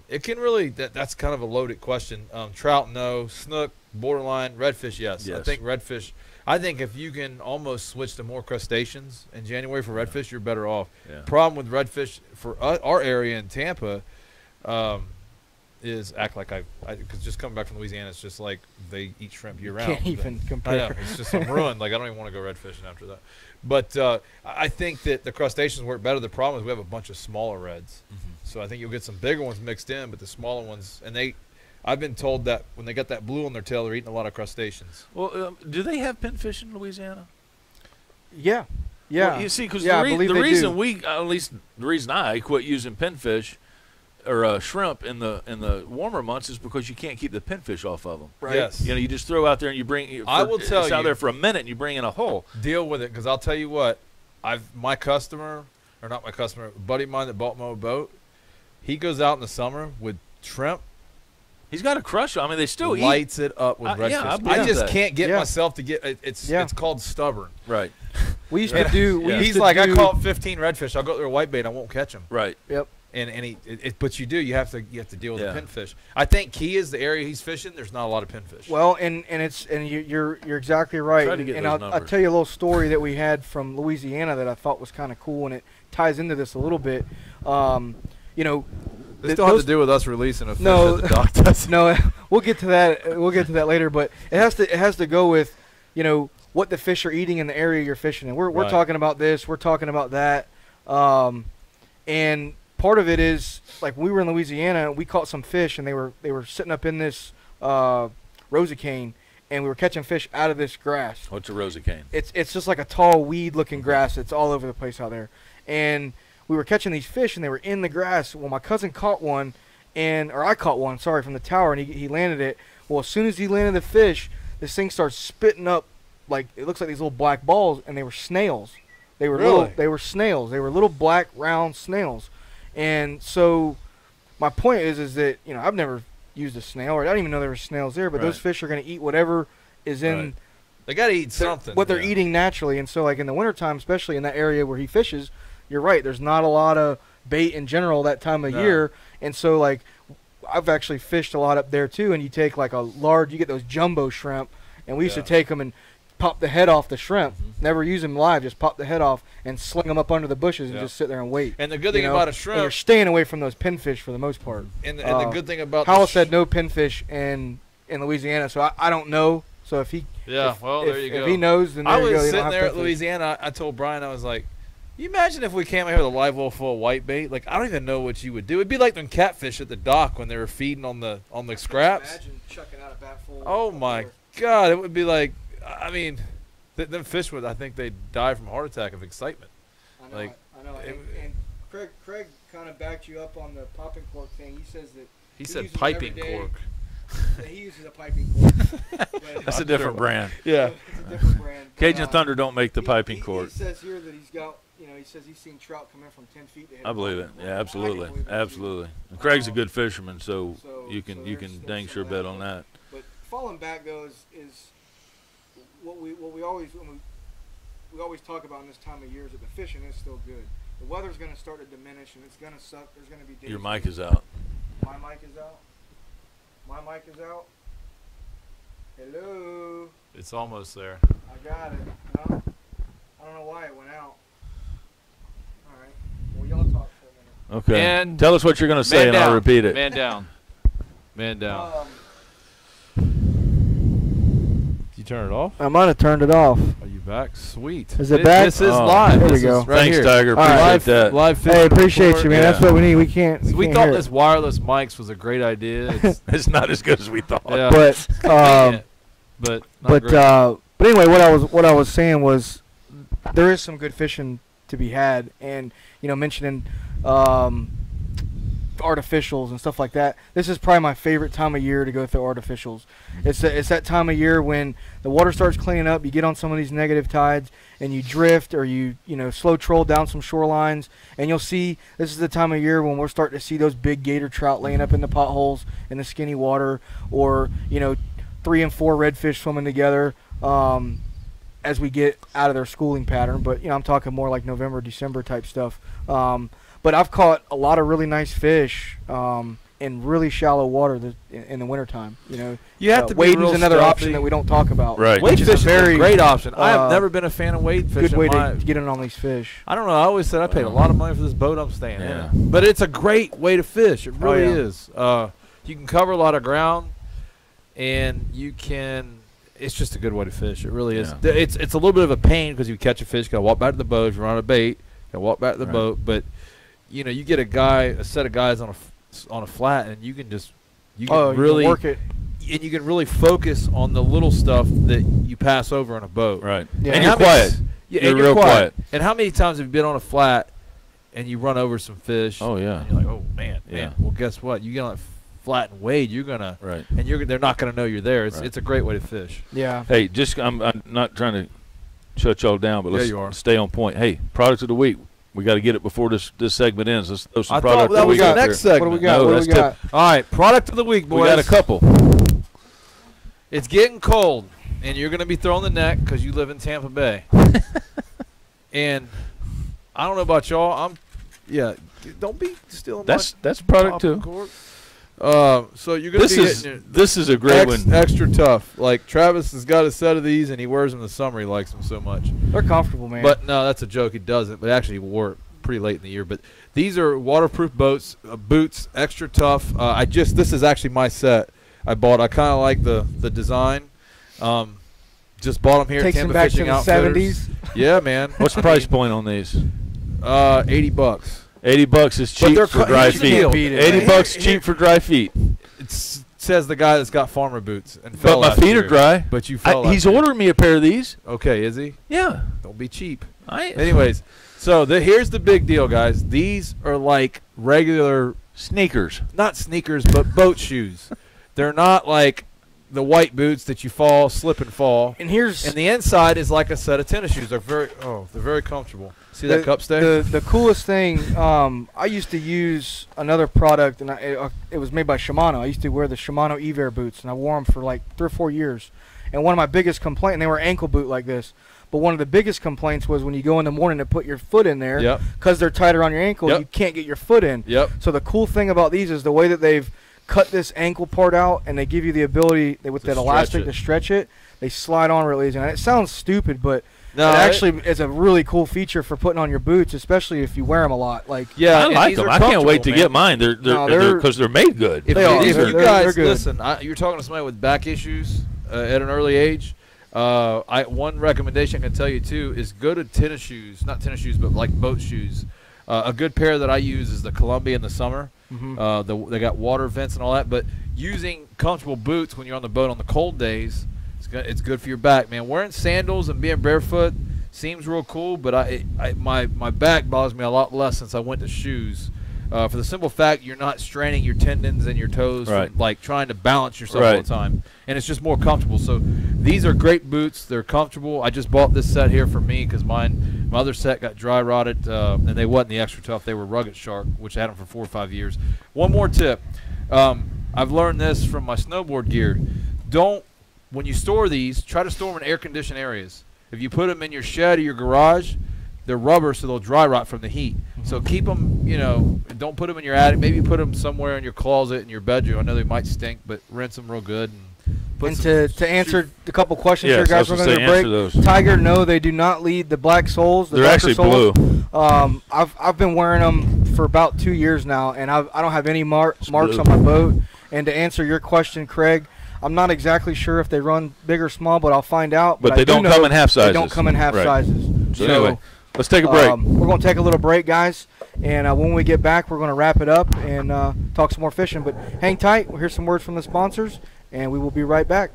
It can really, that's kind of a loaded question. Trout, no. Snook, borderline. Redfish, yes. I think redfish. I think if you can almost switch to more crustaceans in January for redfish, you're better off. Problem with redfish for our area in Tampa is act like because just coming back from Louisiana, it's just like they eat shrimp year round. Can't even compare. I know, it's just I'm ruined. Like I don't even want to go redfishing after that. But I think that the crustaceans work better. The problem is we have a bunch of smaller reds, so I think you'll get some bigger ones mixed in, but the smaller ones I've been told that when they got that blue on their tail, they're eating a lot of crustaceans. Well, do they have pinfish in Louisiana? Yeah. Yeah. Well, you see, because the reason I quit using pinfish or shrimp in the warmer months is because you can't keep the pinfish off of them. Right. Yes. You know, you just throw out there and you bring. I will tell you, out there for a minute and you bring in a hole. Deal with it, because I'll tell you what, a buddy of mine that bought my boat, he goes out in the summer with shrimp. He's got a crush on. I mean, they still lights it up with redfish. I just can't get myself to get it's called stubborn. Right. We used to do. He's like, I caught 15 redfish. I'll go through a whitebait. I won't catch them. Right. Yep. But you have to deal with the pinfish. I think Key is the area he's fishing. There's not a lot of pinfish. Well, and you're exactly right. And I'll tell you a little story that we had from Louisiana that I thought was kind of cool, and it ties into this a little bit. You know. This don't have to do with us releasing a fish that the dock does. No, we'll get to that. We'll get to that later. But it has to go with, you know, what the fish are eating in the area you're fishing in. We're talking about this. We're talking about that. And part of it is, like, we were in Louisiana. We caught some fish, and they were sitting up in this rosicane, and we were catching fish out of this grass. What's a rosicane? It's just like a tall weed-looking grass. It's all over the place out there, and we were catching these fish, and they were in the grass. Well, my cousin caught one, or I caught one, sorry, from the tower, and he landed it. Well, as soon as he landed the fish, this thing starts spitting up, like, it looks like these little black balls, and they were snails. They were they were snails. They were little black round snails. And so my point is that, you know, I've never used a snail, or I didn't even know there were snails there, but those fish are going to eat whatever is in. They got to eat something. What they're eating naturally. And so, like, in the wintertime, especially in that area where he fishes, you're right, there's not a lot of bait in general that time of year. And so, like, I've actually fished a lot up there too, and you take like a large, you get those jumbo shrimp, and we used to take them and pop the head off the shrimp, never use them live, just pop the head off and sling them up under the bushes and just sit there and wait. And the good thing about a shrimp, and you're staying away from those pinfish for the most part. And the good thing about Howell said no pinfish in Louisiana, so I don't know. So if he there you go. If he knows, then there I you go. was sitting there at Louisiana. I told Brian, I was like, you imagine if we came out here with a live well full of white bait? Like, I don't even know what you would do. It'd be like them catfish at the dock when they were feeding on the scraps. Imagine chucking out a bat full. Oh my God! It would be like, I mean, them fish would. I think they'd die from a heart attack of excitement. I know. I know. And Craig kind of backed you up on the popping cork thing. He says that he said piping cork. He uses a piping cork. That's a different brand. Yeah, it's a different brand. Cajun Thunder don't make the piping cork. He says here that he's got. You know, he says he's seen trout come in from 10 feet to hit. I believe it. Yeah, absolutely, absolutely. And Craig's a good fisherman, so you can dang sure bet on that. But falling back though is what we always we always talk about in this time of year is that the fishing is still good. The weather's going to start to diminish and it's going to suck. There's going to be days. Your mic is out. My mic is out. My mic is out. Hello. It's almost there. I got it. No, I don't know why it went out. All right. Well, y'all talk for a minute. Okay. And tell us what you're going to say, and I'll repeat it. Man down. Man down. You turn it off? I might have turned it off. Are you back? Sweet. Is it back? This is live. There we go. Right Thanks, here. Tiger. Appreciate that. Live hey, appreciate you, man. Yeah. That's what we need. We can't thought this wireless mics was a great idea. It's not as good as we thought. Yeah. But anyway, what I was saying was there is some good fishing to be had, and you know, mentioning artificials and stuff like that. This is probably my favorite time of year to go through artificials. It's that time of year when the water starts cleaning up. You get on some of these negative tides and you drift, or you slow troll down some shorelines, and you'll see this is the time of year when we're starting to see those big gator trout laying up in the potholes in the skinny water, or 3 and 4 redfish swimming together as we get out of their schooling pattern. But I'm talking more like November, December type stuff. But I've caught a lot of really nice fish in really shallow water in the wintertime. You have to be wading's real another stealthy. option that we don't talk about. Right. Wade fishing is a great option. I have never been a fan of wade fishing. Good way to get in on these fish. I don't know. I always said I paid a lot of money for this boat I'm staying in. But it's a great way to fish. It really is. You can cover a lot of ground, and you can. It's just a good way to fish. It really is. Yeah. It's a little bit of a pain because you catch a fish, got to walk back to the boat. If you're on a bait, got to walk back to the boat. But you get a set of guys on a flat, and you can really work it, and you can really focus on the little stuff that you pass over on a boat. Right. Yeah. And you're quiet. You're real quiet. And how many times have you been on a flat and you run over some fish? Oh yeah. And you're like, oh man. Well, guess what? You get on a flat and wade, you're gonna and they're not gonna know you're there. It's a great way to fish. Yeah. Hey, I'm not trying to shut y'all down, but let's stay on point. Hey, product of the week. We got to get it before this segment ends. Let's throw some product that of the was week the out next there. segment. What do we got? No, What do we got? All right, product of the week, boys. We got a couple. It's getting cold, and you're going to be throwing the net because you live in Tampa Bay. And I don't know about y'all. Don't be stealing That's product too. So you're going to be hitting this is a great one. Extra tough. Like Travis has got a set of these, and he wears them in the summer. He likes them so much. They're comfortable, man. But no, that's a joke. He doesn't. But actually, he wore it pretty late in the year. But these are waterproof boots, extra tough. This is actually my set. I bought. I kind of like the design. Just bought them here at Tampa Fishing Outfitters. 70s. Yeah, man. What's the price point on these? $80. $80 is cheap for dry feet. $80 cheap for dry feet. It says the guy that's got farmer boots and But fell my last feet year. are dry. But you fell. He's ordering me a pair of these. Okay, is he? Yeah. Don't be cheap. Anyways, so here's the big deal, guys. These are like regular sneakers. Not sneakers, but boat shoes. They're not like the white boots that you slip and fall. And the inside is like a set of tennis shoes. They're very comfortable. See that cup stay? The coolest thing, I used to use another product, and it was made by Shimano. I used to wear the Shimano Evair boots, and I wore them for like 3 or 4 years. And one of my biggest complaints, and they were ankle boot like this, but one of the biggest complaints was when you go in the morning to put your foot in there, because they're tighter on your ankle, you can't get your foot in. So the cool thing about these is the way that they've cut this ankle part out, and they give you the ability with that elastic to stretch it. They slide on really easy. And it sounds stupid, but it actually is a really cool feature for putting on your boots, especially if you wear them a lot. I like them. I can't wait to get mine. They're because they're made good. If you guys listen, you're talking to somebody with back issues at an early age. One recommendation I can tell you too is go to tennis shoes, not tennis shoes, but like boat shoes. A good pair that I use is the Columbia in the summer. They got water vents and all that, but using comfortable boots when you're on the boat on the cold days, it's good for your back, man. Wearing sandals and being barefoot seems real cool, but my back bothers me a lot less since I went to shoes. For the simple fact you're not straining your tendons and your toes from, like trying to balance yourself all the time, and it's just more comfortable. So these are great boots. They're comfortable. I just bought this set here for me because my other set got dry rotted, and they wasn't the extra tough. They were Rugged Shark, which I had them for 4 or 5 years. One more tip. I've learned this from my snowboard gear. When you store these, try to store them in air-conditioned areas. If you put them in your shed or your garage, they're rubber, so they'll dry rot from the heat. So keep them, don't put them in your attic. Maybe put them somewhere in your closet in your bedroom. I know they might stink, but rinse them real good. And to answer a couple questions here, guys, we're going to break. Those. Tiger, no, they do not lead the black soles. They're actually soles. blue. I've been wearing them for about 2 years now, and I don't have any marks on my boat. And to answer your question, Craig, I'm not exactly sure if they run big or small, but I'll find out. But they don't come in half sizes. They don't come in half sizes. So anyway, let's take a break. We're going to take a little break, guys. And when we get back, we're going to wrap it up and talk some more fishing. But hang tight. We'll hear some words from the sponsors, and we will be right back.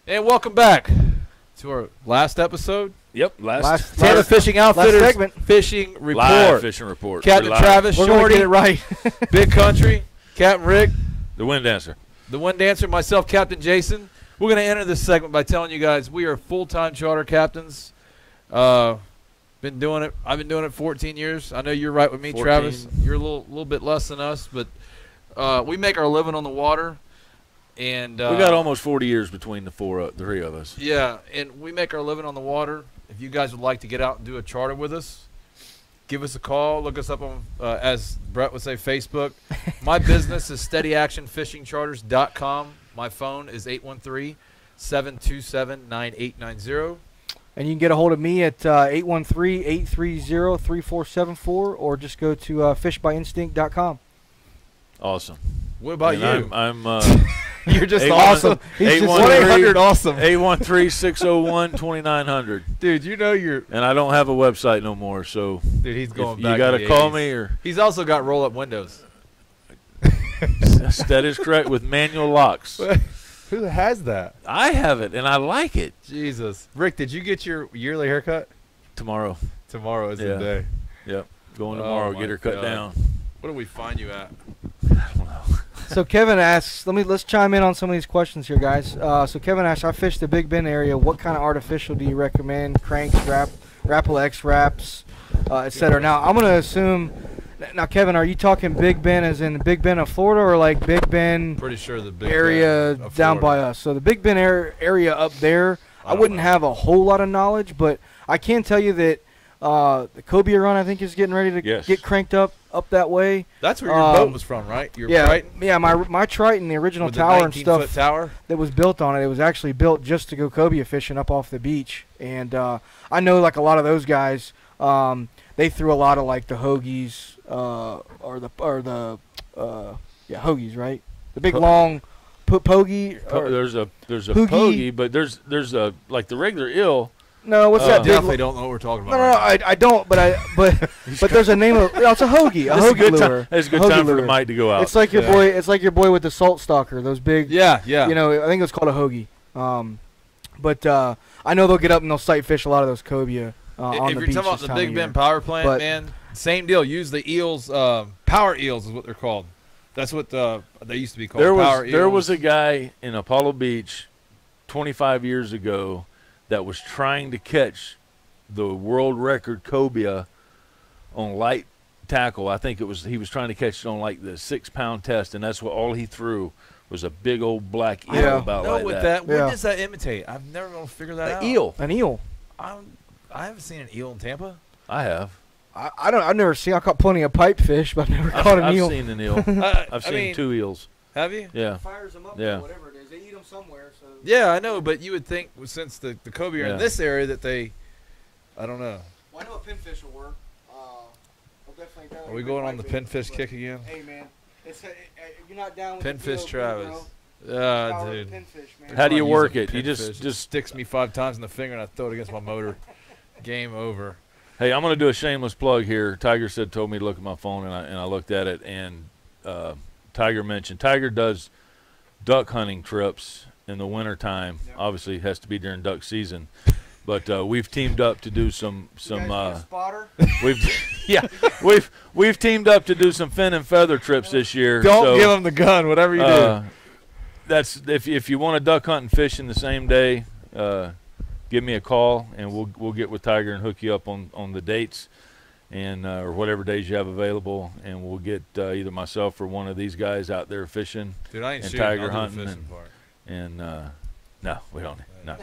And welcome back to our last episode. Yep, last Tampa Fishing Outfitters segment. Fishing Report. Live fishing report. Captain Travis, we're going to Shorty, get it right. Big Country, Captain Rick, the Wind Dancer. The Wind Dancer, myself, Captain Jason. We're going to enter this segment by telling you guys we are full-time charter captains. Been doing it. I've been doing it 14 years. I know you're right with me, 14. Travis. You're a little bit less than us, but we make our living on the water. And we got almost 40 years between the three of us. Yeah, and we make our living on the water. If you guys would like to get out and do a charter with us, give us a call. Look us up on, as Brett would say, Facebook. My business is steadyactionfishingcharters.com. My phone is 813-727-9890. And you can get a hold of me at 813-830-3474, or just go to fishbyinstinct.com. Awesome. What about you? I'm You're just awesome. He's just 1-800 awesome. 813-601-2900. Dude, you know you're. And I don't have a website no more, so dude, he's going back. You got to call me, or he's also got roll-up windows. That is correct, with manual locks. Who has that? I have it, and I like it. Jesus, Rick, did you get your yearly haircut? Tomorrow. Tomorrow is the day. Yep, going tomorrow. Get her cut down. What do we find you at? I don't know. So Kevin asks, let's chime in on some of these questions here, guys. So Kevin asks, I fish the Big Bend area. What kind of artificial do you recommend? Cranks, Rapple X wraps, etc. Now I'm gonna assume. Now Kevin, are you talking Big Bend as in Big Bend of Florida, or like Big Bend? Pretty sure the Big area Bend down by us. So the Big Bend area up there, I wouldn't have a whole lot of knowledge, but I can tell you that the Cobia run, I think, is getting ready to get cranked up. up that way. That's where your boat was from, right? Your Triton? Yeah, my Triton, the original with tower the and stuff tower? that was built on it. It was actually built just to go cobia fishing up off the beach. And I know like a lot of those guys, they threw a lot of like the hoagies hoagies, right? The big long pogie. There's a Hoogie. pogie, but there's a like the regular eel. No, what's that? Definitely don't know what we're talking about. No, I don't. But there's a name of. It's a hoagie. A hoagie lure. It's a good time for the mic to go out. It's like your boy. It's like your boy with the salt stalker. Those big. Yeah. You know, I think it's called a hoagie. But I know they'll get up and they'll sight fish a lot of those cobia on the beach. If you're talking about the Big Bend power plant, man, same deal. Use the eels. Power eels is what they're called. That's what they used to be called. There was a guy in Apollo Beach 25 years ago that was trying to catch the world record cobia on light tackle. I think he was trying to catch it on like the 6-pound test, and that's what all he threw was a big old black eel about like that. What does that imitate? I've never been able to figure that out. An eel. I haven't seen an eel in Tampa. I have. I've never seen. I caught plenty of pipefish, but I've never caught an eel. I've seen an eel. I've seen 2 eels. Have you? Yeah. Fires them up or whatever it is. They eat them somewhere. So. Yeah, I know, but you would think since the cobia are in this area that they, I don't know. Well, I know a pinfish will work. Definitely are we going on the pinfish kick again? Hey, man. You're not down with pinfish, Travis. Dude. Pinfish, how do you work it? You just sticks me 5 times in the finger and I throw it against my motor. Game over. Hey, I'm going to do a shameless plug here. Tiger told me to look at my phone, and I looked at it, and Tiger does duck hunting trips in the wintertime. Yep. Obviously, it has to be during duck season. But we've teamed up to do some spotter? we've teamed up to do some fin and feather trips this year. Don't give them the gun, whatever you do. That's if you want to duck hunt and fish in the same day, give me a call and we'll get with Tiger and hook you up on the dates and or whatever days you have available, and we'll get either myself or one of these guys out there fishing. Dude, I ain't and shooting. Tiger I'll do the hunting fishing part. and no, we don't. No.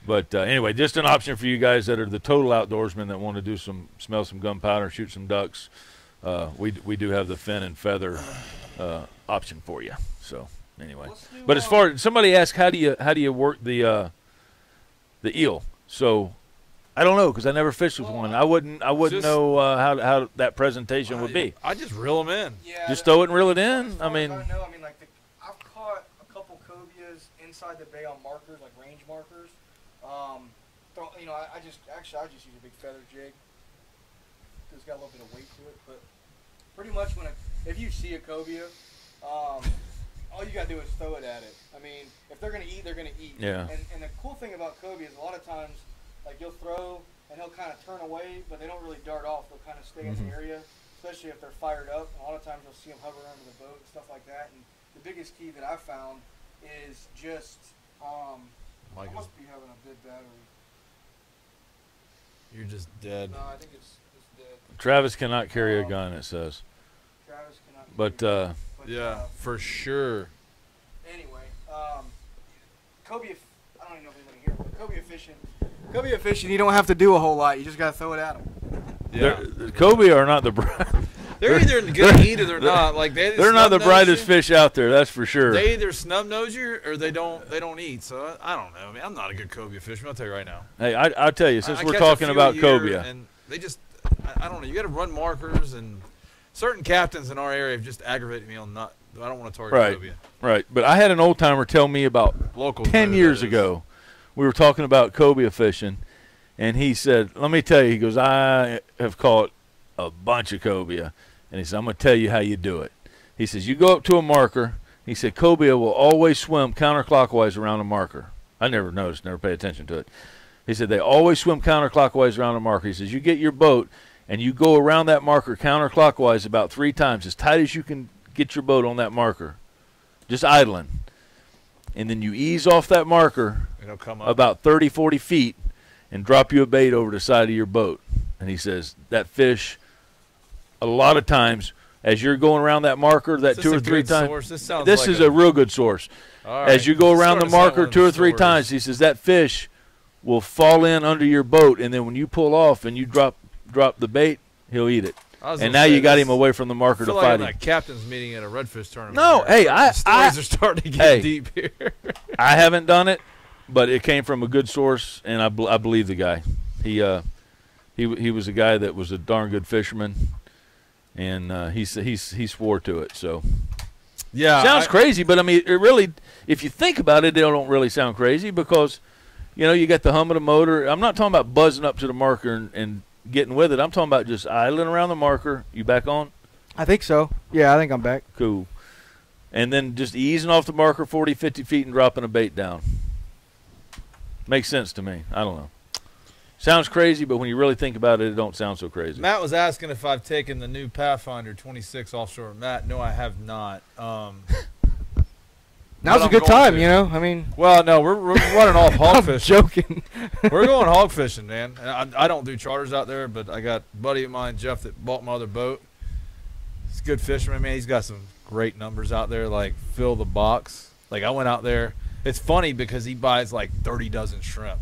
But anyway, just an option for you guys that are the total outdoorsmen that want to smell some gunpowder, shoot some ducks. We do have the fin and feather option for you. So anyway, but as far as somebody asked, how do you work the eel? So I don't know because I never fished with one. I wouldn't know how that presentation would be. I just reel them in. Yeah, just throw it and reel it in. I mean, like I've caught a couple cobias inside the bay on markers, like range markers. I just use a big feather jig. It's got a little bit of weight to it, but pretty much if you see a cobia, all you gotta do is throw it at it. I mean, if they're gonna eat, they're gonna eat. Yeah. And the cool thing about cobia is a lot of times, like you'll throw and he'll kind of turn away, but they don't really dart off. They'll kind of stay in the area, especially if they're fired up. A lot of times you'll see them hover under the boat and stuff like that. And the biggest key that I found is just I must be having a dead battery. You're just dead. No, I think it's dead. Travis cannot carry a gun, it says. Travis cannot. But yeah, for sure. Anyway, cobia. I don't even know if anybody here. But cobia fishing. You don't have to do a whole lot. You just gotta throw it at them. Yeah. Cobia are not the. They're either going to eat or they're not. Like they're not the brightest fish out there, that's for sure. They either snub nose you or they don't eat. So I don't know. I mean, I'm not a good cobia fisherman. I'll tell you right now. Hey, I'll tell you, since we're talking about cobia, and they just, I don't know. You got to run markers, and certain captains in our area have just aggravated me on not. I don't want to target cobia. Right. But I had an old timer tell me about 10 years ago. We were talking about cobia fishing, and he said, "Let me tell you." He goes, "I have caught a bunch of cobia." And he said, "I'm going to tell you how you do it." He says, "You go up to a marker." He said, "Cobia will always swim counterclockwise around a marker." I never noticed, never paid attention to it. He said, "They always swim counterclockwise around a marker." He says, "You get your boat and you go around that marker counterclockwise about 3 times, as tight as you can get your boat on that marker, just idling. And then you ease off that marker about 30, 40 feet and drop you a bait over the side of your boat." And he says, that fish, a lot of times, as you're going around that marker, that 2 or 3 times, this is a real good source. As you go around the marker 2 or 3 times, he says that fish will fall in under your boat, and then when you pull off and you drop the bait, he'll eat it. And now you got him away from the marker to fight him. Like captain's meeting at a redfish tournament. No, hey, stories are starting to get deep here. I haven't done it, but it came from a good source, and I believe the guy. He was a guy that was a darn good fisherman, and he swore to it. So yeah, sounds crazy, but I mean, it really, if you think about it, it don't really sound crazy because, you got the hum of the motor. I'm not talking about buzzing up to the marker and getting with it. I'm talking about just idling around the marker. You back on? I think so. Yeah, I think I'm back. Cool. And then just easing off the marker 40, 50 feet and dropping a bait down. Makes sense to me. I don't know. Sounds crazy, but when you really think about it, it don't sound so crazy. Matt was asking if I've taken the new Pathfinder 26 offshore. Matt, no, I have not. Now's a good time, I mean. Well, no, we're running off hog fishing. I'm joking. We're going hog fishing, man. And I don't do charters out there, but I got a buddy of mine, Jeff, that bought my other boat. He's a good fisherman, man. He's got some great numbers out there, like fill the box. Like I went out there. It's funny because he buys like 30 dozen shrimp.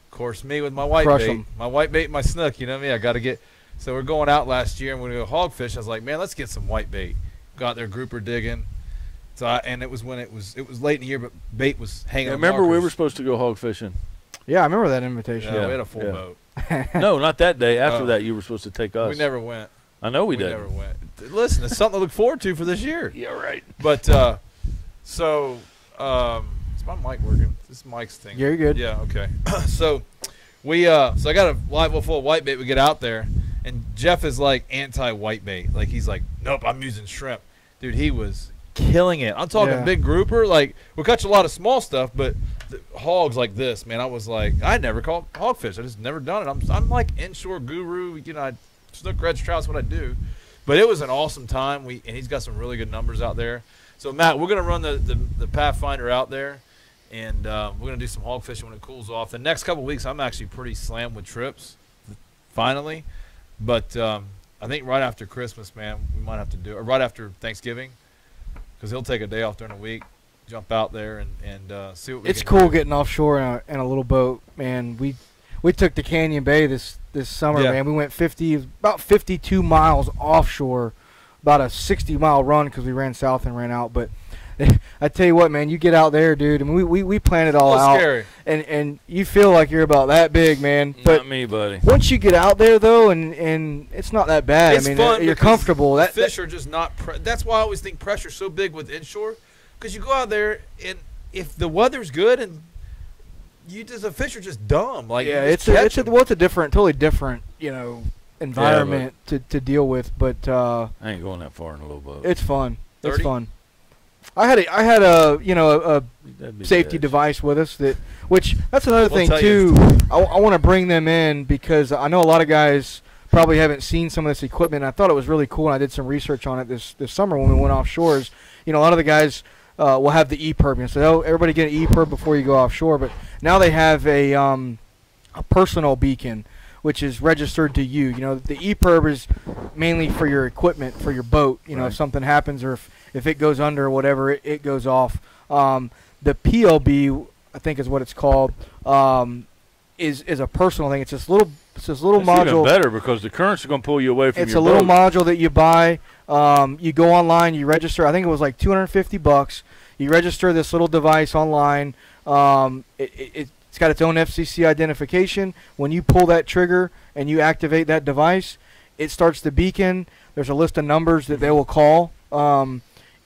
Of course, me with my white bait, and my snook, you know what I mean? I got to get. So we're going out last year, and when we go hog fish, I was like, man, let's get some white bait. Got there grouper digging. So and it was when it was late in the year, but bait was hanging. Yeah, remember we were supposed to go hog fishing. Yeah, I remember that invitation. Yeah, we had a full boat. No, not that day. After that, you were supposed to take us. We never went. I know we did. Never went. Listen, it's something to look forward to for this year. Yeah, right. But so is my mic working? This mic's thing. Yeah, you're good. Yeah, okay. So I got a live well full of white bait. We get out there, and Jeff is like anti-white bait. Like he's like, nope, I'm using shrimp. Dude, he was killing it. I'm talking big grouper. Like we catch a lot of small stuff, but hogs like this, man. I was like, I never caught hogfish. I just never done it. I'm like inshore guru. Snook, reds, trout's what I do. But it was an awesome time. And he's got some really good numbers out there. So Matt, we're gonna run the Pathfinder out there, and we're gonna do some hog fishing when it cools off. The next couple of weeks, I'm actually pretty slammed with trips, finally. But I think right after Christmas, man, we might have to do it, or right after Thanksgiving. Because he'll take a day off during the week, jump out there and see what we It's can cool do. getting offshore in a little boat, man. We took to Canyon Bay this summer, man. We went about 52 miles offshore, about a 60-mile run because we ran south and ran out. But I tell you what, man, you get out there, dude. I mean, we planned it all out, scary. and you feel like you're about that big, man. But not me, buddy. Once you get out there, though, and it's not that bad. It's I mean, fun you're comfortable. Fish are just not. That's why I always think pressure's so big with inshore, because you go out there and if the weather's good and the fish are just dumb. Like it's a totally different, environment to deal with. But I ain't going that far in a little boat. It's fun. 30? It's fun. I had a safety device with us which that's another thing too. I want to bring them in because I know a lot of guys probably haven't seen some of this equipment. I thought it was really cool, and I did some research on it this summer when we went offshores. A lot of the guys will have the EPIRB. So everybody get an EPIRB before you go offshore. But now they have a personal beacon, which is registered to you. The EPIRB is mainly for your equipment, for your boat. If something happens or if it goes under or whatever, it goes off. The PLB, I think is what it's called, is a personal thing. It's this little module. Even better because the currents are going to pull you away from your boat. It's a little module that you buy. You go online, you register. I think it was like $250. You register this little device online. It's got its own FCC identification. When you pull that trigger and you activate that device, it starts to beacon. There's a list of numbers that they will call.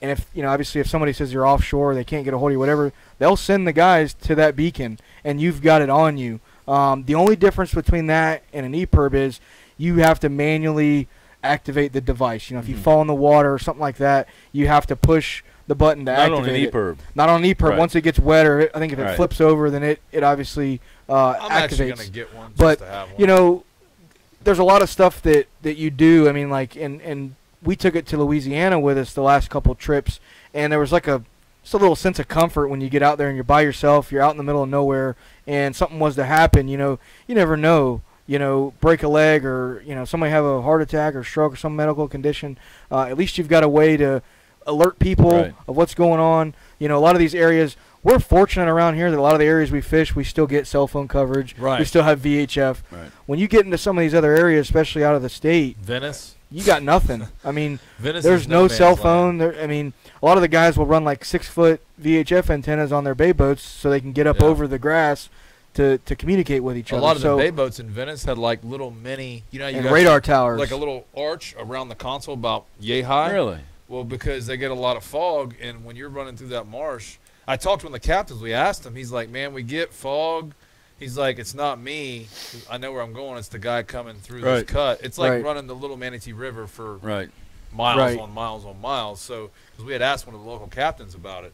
And if obviously, if somebody says you're offshore, they can't get a hold of you, whatever, they'll send the guys to that beacon, and you've got it on you. The only difference between that and an EPIRB is you have to manually activate the device. If you fall in the water or something like that, you have to push the button to activate it. Not on an EPIRB. Not on an EPIRB. Once it gets wet, or I think if it flips over, then it obviously I'm activates. actually going to get one just to have one. There's a lot of stuff that you do. I mean, like, and we took it to Louisiana with us the last couple trips, and there was like just a little sense of comfort when you get out there and you're by yourself, you're out in the middle of nowhere, and something was to happen. You never know. Break a leg or somebody have a heart attack or stroke or some medical condition. At least you've got a way to alert people of what's going on. A lot of these areas, we're fortunate around here that a lot of the areas we fish, we still get cell phone coverage. Right. We still have VHF. Right. When you get into some of these other areas, especially out of the state, Venice. you got nothing. I mean, Venice there's is no cell man's phone. land. I mean, a lot of the guys will run like 6-foot VHF antennas on their bay boats so they can get up over the grass to communicate with each other. A lot of the bay boats in Venice had like little mini, you and radar towers, like a little arch around the console about yay high. Really? Well, because they get a lot of fog, and when you're running through that marsh, I talked to one of the captains. We asked him. He's like, "Man, we get fog." He's like, "It's not me. I know where I'm going. It's the guy coming through this cut." It's like running the Little Manatee River for miles on miles on miles. So, because we had asked one of the local captains about it,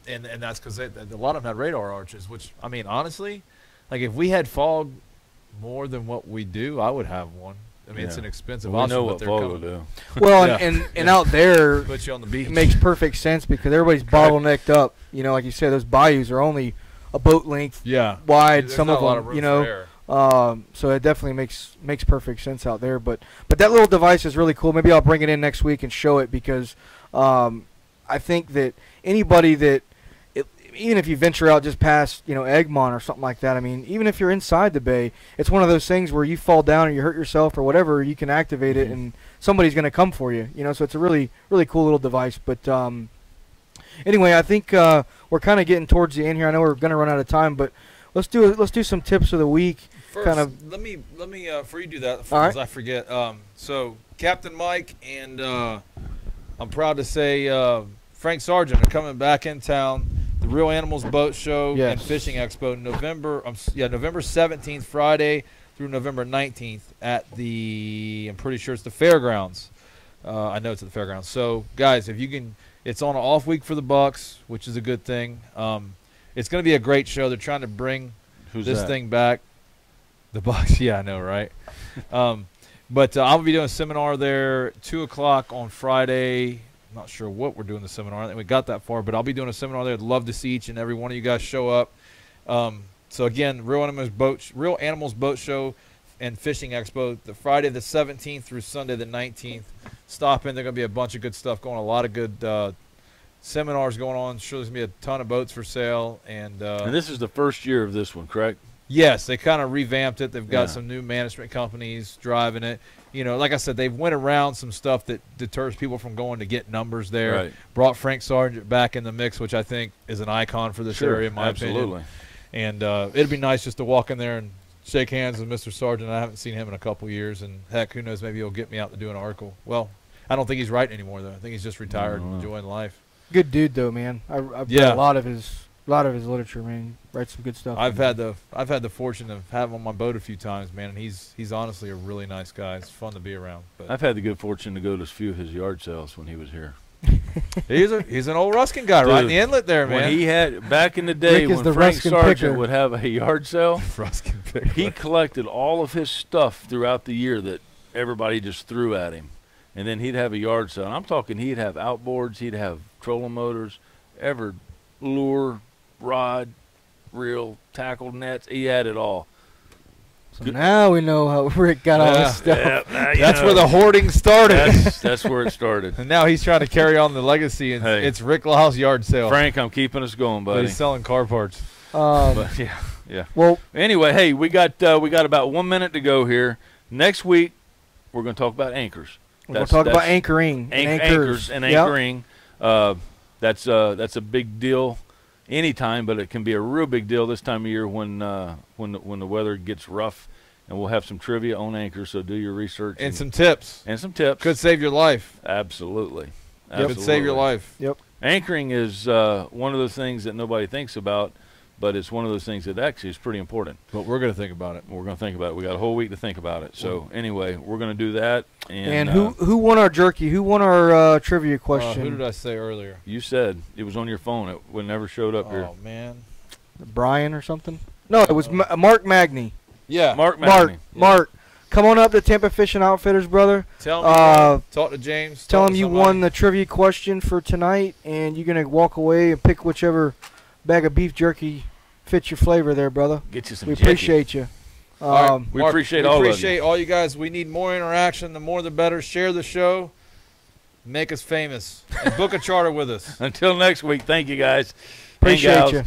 and that's because a lot of them had radar arches. Which, I mean, honestly, like if we had fog more than what we do, I would have one. I mean, it's an expensive option. We know what fog will do. Well, and out there, put you on the beach. It makes perfect sense because everybody's bottlenecked up. You know, like you said, those bayous are only a boat length wide. There's some not of a lot them, room you know. for air. So it definitely makes perfect sense out there. But that little device is really cool. Maybe I'll bring it in next week and show it because I think that anybody that even if you venture out just past, Egmont or something like that, I mean, even if you're inside the bay, it's one of those things where you fall down or you hurt yourself or whatever, you can activate it and somebody's going to come for you, so it's a really, really cool little device. But anyway, I think we're kind of getting towards the end here. I know we're going to run out of time, but let's do some tips of the week. First, let me before you do that, as I forget. So Captain Mike and I'm proud to say Frank Sargent are coming back in town. The Real Animals Boat Show and Fishing Expo November 17th, Friday through November 19th at I'm pretty sure it's the fairgrounds. I know it's at the fairgrounds. So guys, if you can, it's on an off week for the Bucks, which is a good thing. It's going to be a great show. They're trying to bring this thing back. The Bucks, yeah, I know, right? But I'll be doing a seminar there 2:00 on Friday. I'm not sure what we're doing the seminar. I think we got that far, but I'll be doing a seminar there. I'd love to see each and every one of you guys show up. So again, Real Animals Boat Show and Fishing Expo, the Friday the 17th through Sunday the 19th. Stop in. There's going to be a bunch of good stuff going on. A lot of good seminars going on. Sure, there's going to be a ton of boats for sale. And this is the first year of this one, correct? Yes, they kind of revamped it. They've got some new management companies driving it. Like I said, they've went around some stuff that deters people from going to get numbers there. Right. Brought Frank Sargent back in the mix, which I think is an icon for this area, in my opinion. And it'd be nice just to walk in there and shake hands with Mr. Sargent. I haven't seen him in a couple years, and heck, who knows, maybe he'll get me out to do an article. Well, I don't think he's writing anymore, though. I think he's just retired and enjoying life. Good dude, though, man. I've read a lot of his literature, man. Writes some good stuff. I've had the fortune of having him on my boat a few times, man, and he's honestly a really nice guy. It's fun to be around. But I've had the good fortune to go to a few of his yard sales when he was here. he's an old Ruskin guy, right in the inlet there, man. When he had back in the day when Frank Ruskin Sargent picker. would have a yard sale, Ruskin picker. He collected all of his stuff throughout the year that everybody just threw at him, and then he'd have a yard sale. And I'm talking, he'd have outboards, he'd have trolling motors, lure, rod, reel, tackle, nets. He had it all. So now we know how Rick got all this stuff. That's where the hoarding started. That's where it started. And now he's trying to carry on the legacy, and it's Ric Liles yard sale. Frank, I'm keeping us going, buddy. But he's selling car parts. But yeah. Well, anyway, hey, we got about 1 minute to go here. Next week, we're going to talk about anchors. We're going to talk about anchoring. Anchors and anchoring. That's a big deal anytime, but it can be a real big deal this time of year when the weather gets rough. And we'll have some trivia on anchors, so do your research. And some tips. Could save your life. Absolutely. Could save your life. Yep. Anchoring is one of those things that nobody thinks about, but it's one of those things that actually is pretty important. But we're going to think about it. We're going to think about it. We got a whole week to think about it. So anyway, we're going to do that. And who won our jerky? Who won our trivia question? Who did I say earlier? You said it was on your phone. It never showed up here. Oh, man. Brian or something? No, it was Mark Magny. Yeah. Mark Magny. Mark, come on up to Tampa Fishing Outfitters, brother. Tell me. Talk to James. Tell him you won the trivia question for tonight, and you're going to walk away and pick whichever bag of beef jerky fits your flavor there, brother. Get you some We appreciate you. We appreciate all of you. We appreciate all you guys. We need more interaction. The more the better. Share the show. Make us famous. And book a charter with us. Until next week, thank you guys. Appreciate you.